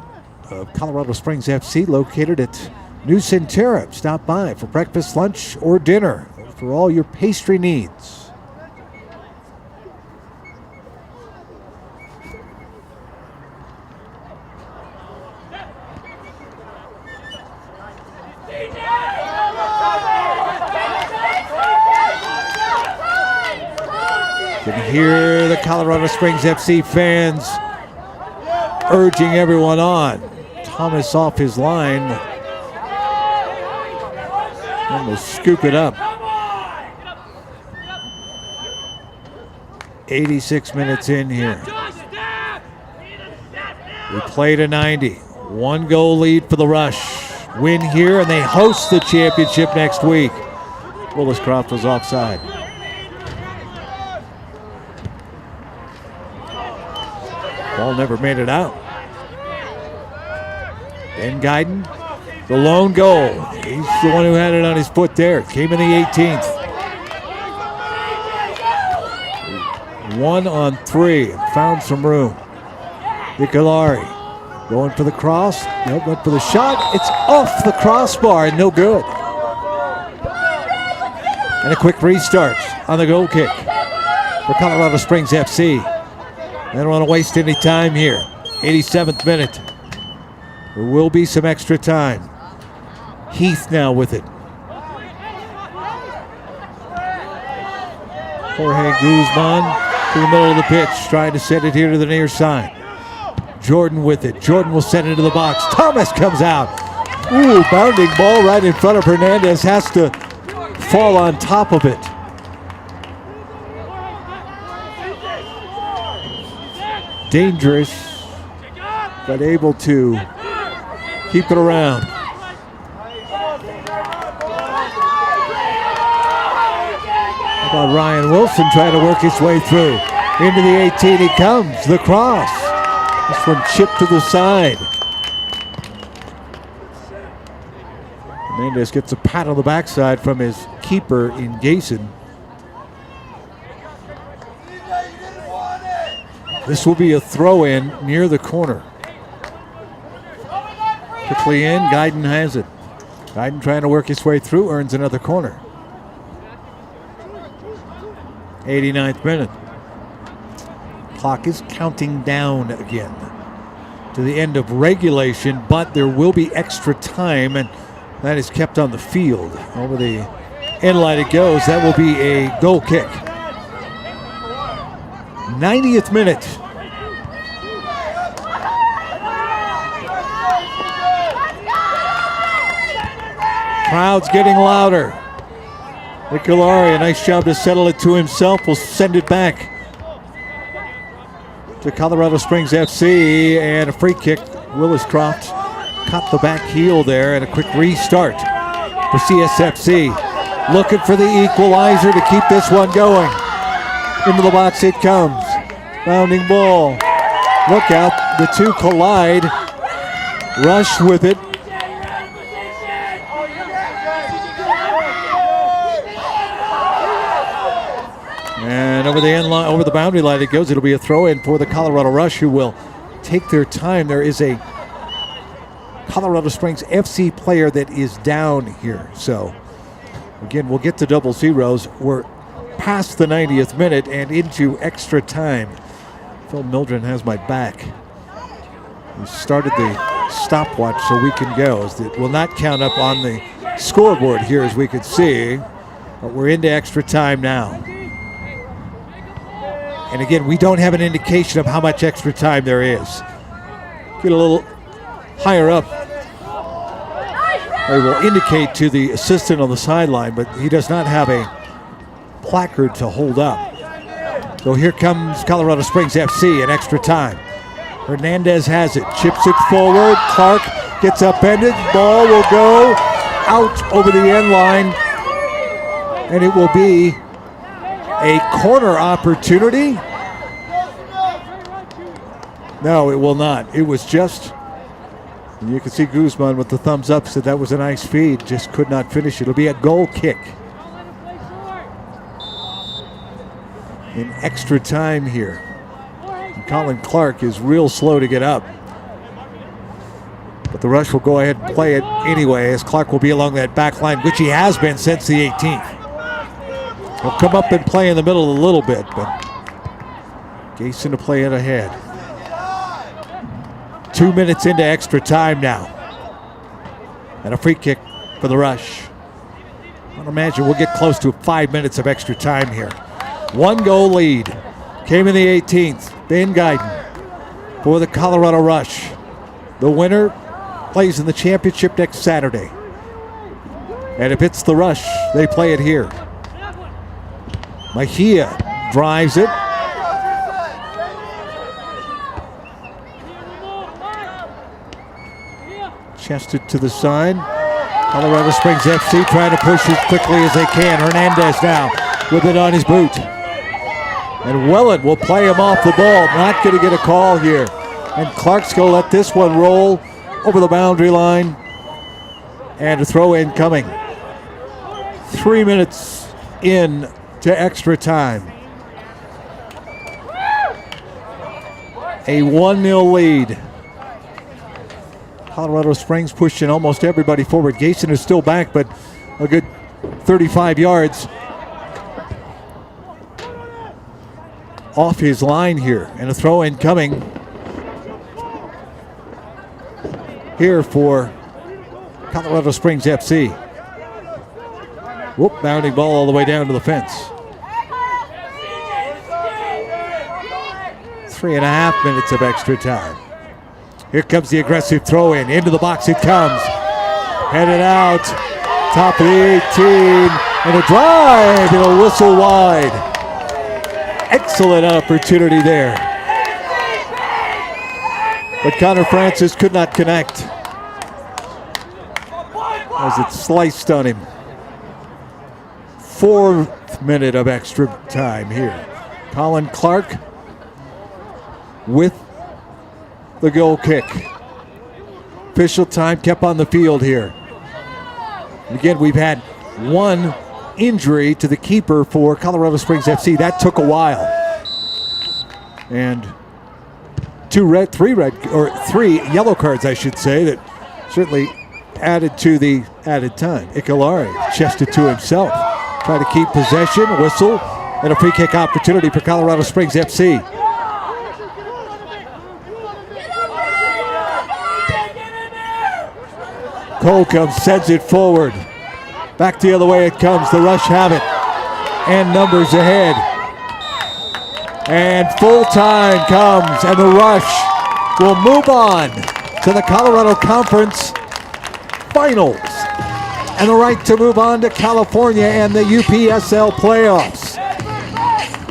of Colorado Springs FC, located at New Centera. Stop by for breakfast, lunch, or dinner for all your pastry needs. You can hear the Colorado Springs FC fans urging everyone on. Thomas off his line. And will scoop it up. 86 minutes in here. We play to 90. 1-goal lead for the Rush. Win here and they host the championship next week. Williscroft was offside. Ball never made it out. Ben Guyton, the lone goal. He's the one who had it on his foot there. Came in the 18th. 1 on 3. Found some room. Ikalari going for the cross. Nope, went for the shot. It's off the crossbar and no good. And a quick restart on the goal kick for Colorado Springs FC. They don't want to waste any time here. 87th minute. There will be some extra time. Heath now with it. Jorge Guzman to the middle of the pitch, trying to set it here to the near side. Jordan with it. Jordan will send it into the box. Thomas comes out. Ooh, bounding ball right in front of Hernandez. Has to fall on top of it. Dangerous, but able to keep it around. How about Ryan Wilson trying to work his way through? Into the 18 he comes, the cross. This one chipped to the side. Hernandez gets a pat on the backside from his keeper in Gayson. This will be a throw-in near the corner. Quickly in, Guyton has it. Guyton trying to work his way through, earns another corner. 89th minute. Clock is counting down again to the end of regulation, but there will be extra time, and that is kept on the field. Over the end line it goes. That will be a goal kick. 90th minute. Crowd's getting louder. Nicolari, a nice job to settle it to himself, will send it back to Colorado Springs FC, and a free kick. Williscroft caught the back heel there, and a quick restart for CSFC. Looking for the equalizer to keep this one going. Into the box it comes. Bounding ball. Look out, the two collide. Rush with it. And over the end line, over the boundary line it goes. It'll be a throw-in for the Colorado Rush, who will take their time. There is a Colorado Springs FC player that is down here. So, again, we'll get to double zeros. We're past the 90th minute and into extra time. Phil Mildren has my back. We started the stopwatch so we can go. It will not count up on the scoreboard here, as we can see, but we're into extra time now. And again, we don't have an indication of how much extra time there is. Get a little higher up. They will indicate to the assistant on the sideline, but he does not have a placard to hold up. So here comes Colorado Springs FC in extra time. Hernandez has it, chips it forward. Clark gets upended. Ball will go out over the end line, and it will be a corner opportunity. No, it will not. It was just, you can see Guzman with the thumbs up said that was a nice feed, just could not finish it. It'll be a goal kick. In extra time here. And Colin Clark is real slow to get up. But the Rush will go ahead and play it anyway, as Clark will be along that back line, which he has been since the 18th. He'll come up and play in the middle a little bit, but Gayson to play it ahead. 2 minutes into extra time now. And a free kick for the Rush. I don't imagine we'll get close to 5 minutes of extra time here. 1 goal lead. Came in the 18th. Ben Guyton for the Colorado Rush. The winner plays in the championship next Saturday. And if it's the Rush, they play it here. Mejia drives it. Chested to the side. Colorado Springs FC trying to push as quickly as they can. Hernandez now with it on his boot. And Welland will play him off the ball. Not going to get a call here. And Clark's going to let this one roll over the boundary line. And a throw in coming. 3 minutes in to extra time. A 1-0 lead. Colorado Springs pushing almost everybody forward. Gayson is still back, but a good 35 yards off his line here. And a throw in coming. here for Colorado Springs FC. Whoop, bounding ball all the way down to the fence. 3.5 minutes of extra time. Here comes the aggressive throw in. Into the box it comes. Headed out. Top of the 18. And a drive and a whistle wide. Excellent opportunity there. But Connor Francis could not connect as it sliced on him. 4th minute of extra time here. Colin Clark with the goal kick. Official time kept on the field here. Again, we've had one injury to the keeper for Colorado Springs FC. That took a while. And three yellow cards, I should say, that certainly added to the added time. Ikalari chested to himself. Try to keep possession, whistle, and a free kick opportunity for Colorado Springs FC. Colcom sends it forward. Back the other way it comes. The Rush have it. And numbers ahead. And full time comes, and the Rush will move on to the Colorado Conference Finals. And the right to move on to California and the UPSL playoffs.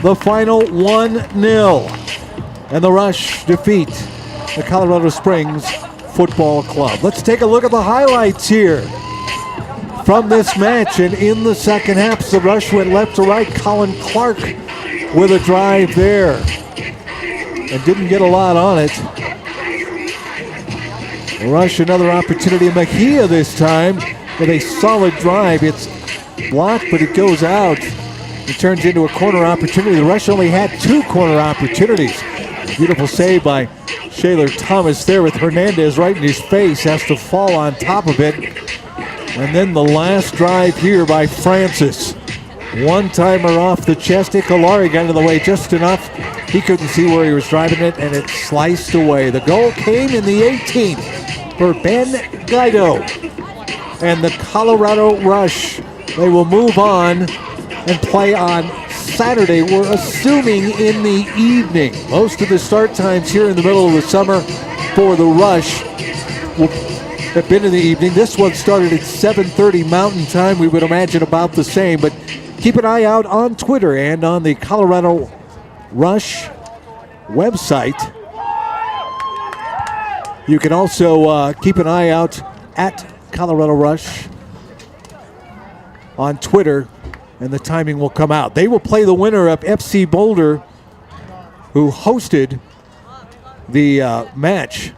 The final 1-0. And the Rush defeat the Colorado Springs Football Club. Let's take a look at the highlights here from this match. And in the second half, the Rush went left to right. Colin Clark with a drive there and didn't get a lot on it. Rush another opportunity. Mejia this time with a solid drive. It's blocked, but it goes out. It turns into a corner opportunity. The Rush only had 2 corner opportunities. Beautiful save by Shaler Thomas there with Hernandez right in his face. Has to fall on top of it. And then the last drive here by Francis. One-timer off the chest. Ikalari got in the way just enough. He couldn't see where he was driving it, and it sliced away. The goal came in the 18th for Ben Guido. And the Colorado Rush, they will move on and play on Saturday. We're assuming in the evening. Most of the start times here in the middle of the summer for the Rush will have been in the evening. This one started at 7:30 Mountain Time. We would imagine about the same, but keep an eye out on Twitter and on the Colorado Rush website. You can also keep an eye out at Colorado Rush on Twitter, and the timing will come out. They will play the winner of FC Boulder, who hosted the match,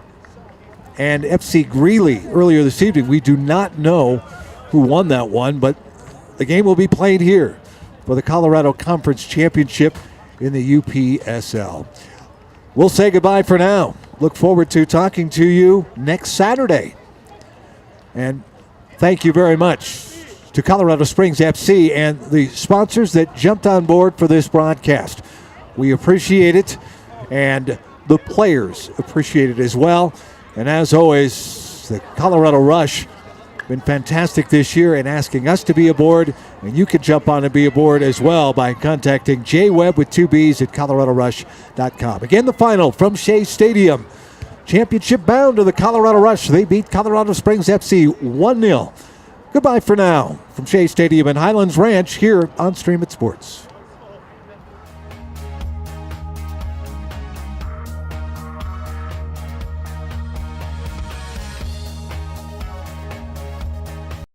and FC Greeley earlier this evening. We do not know who won that one, but the game will be played here for the Colorado Conference Championship in the UPSL. We'll say goodbye for now. Look forward to talking to you next Saturday. And thank you very much to Colorado Springs FC and the sponsors that jumped on board for this broadcast. We appreciate it, and the players appreciate it as well. And as always, the Colorado Rush been fantastic this year and asking us to be aboard, and you can jump on and be aboard as well by contacting J Webb with 2 B's at coloradorush.com. Again, the final from Shea Stadium. Championship bound to the Colorado Rush. They beat Colorado Springs FC 1-0. Goodbye for now from Shea Stadium and Highlands Ranch here on Stream It Sports.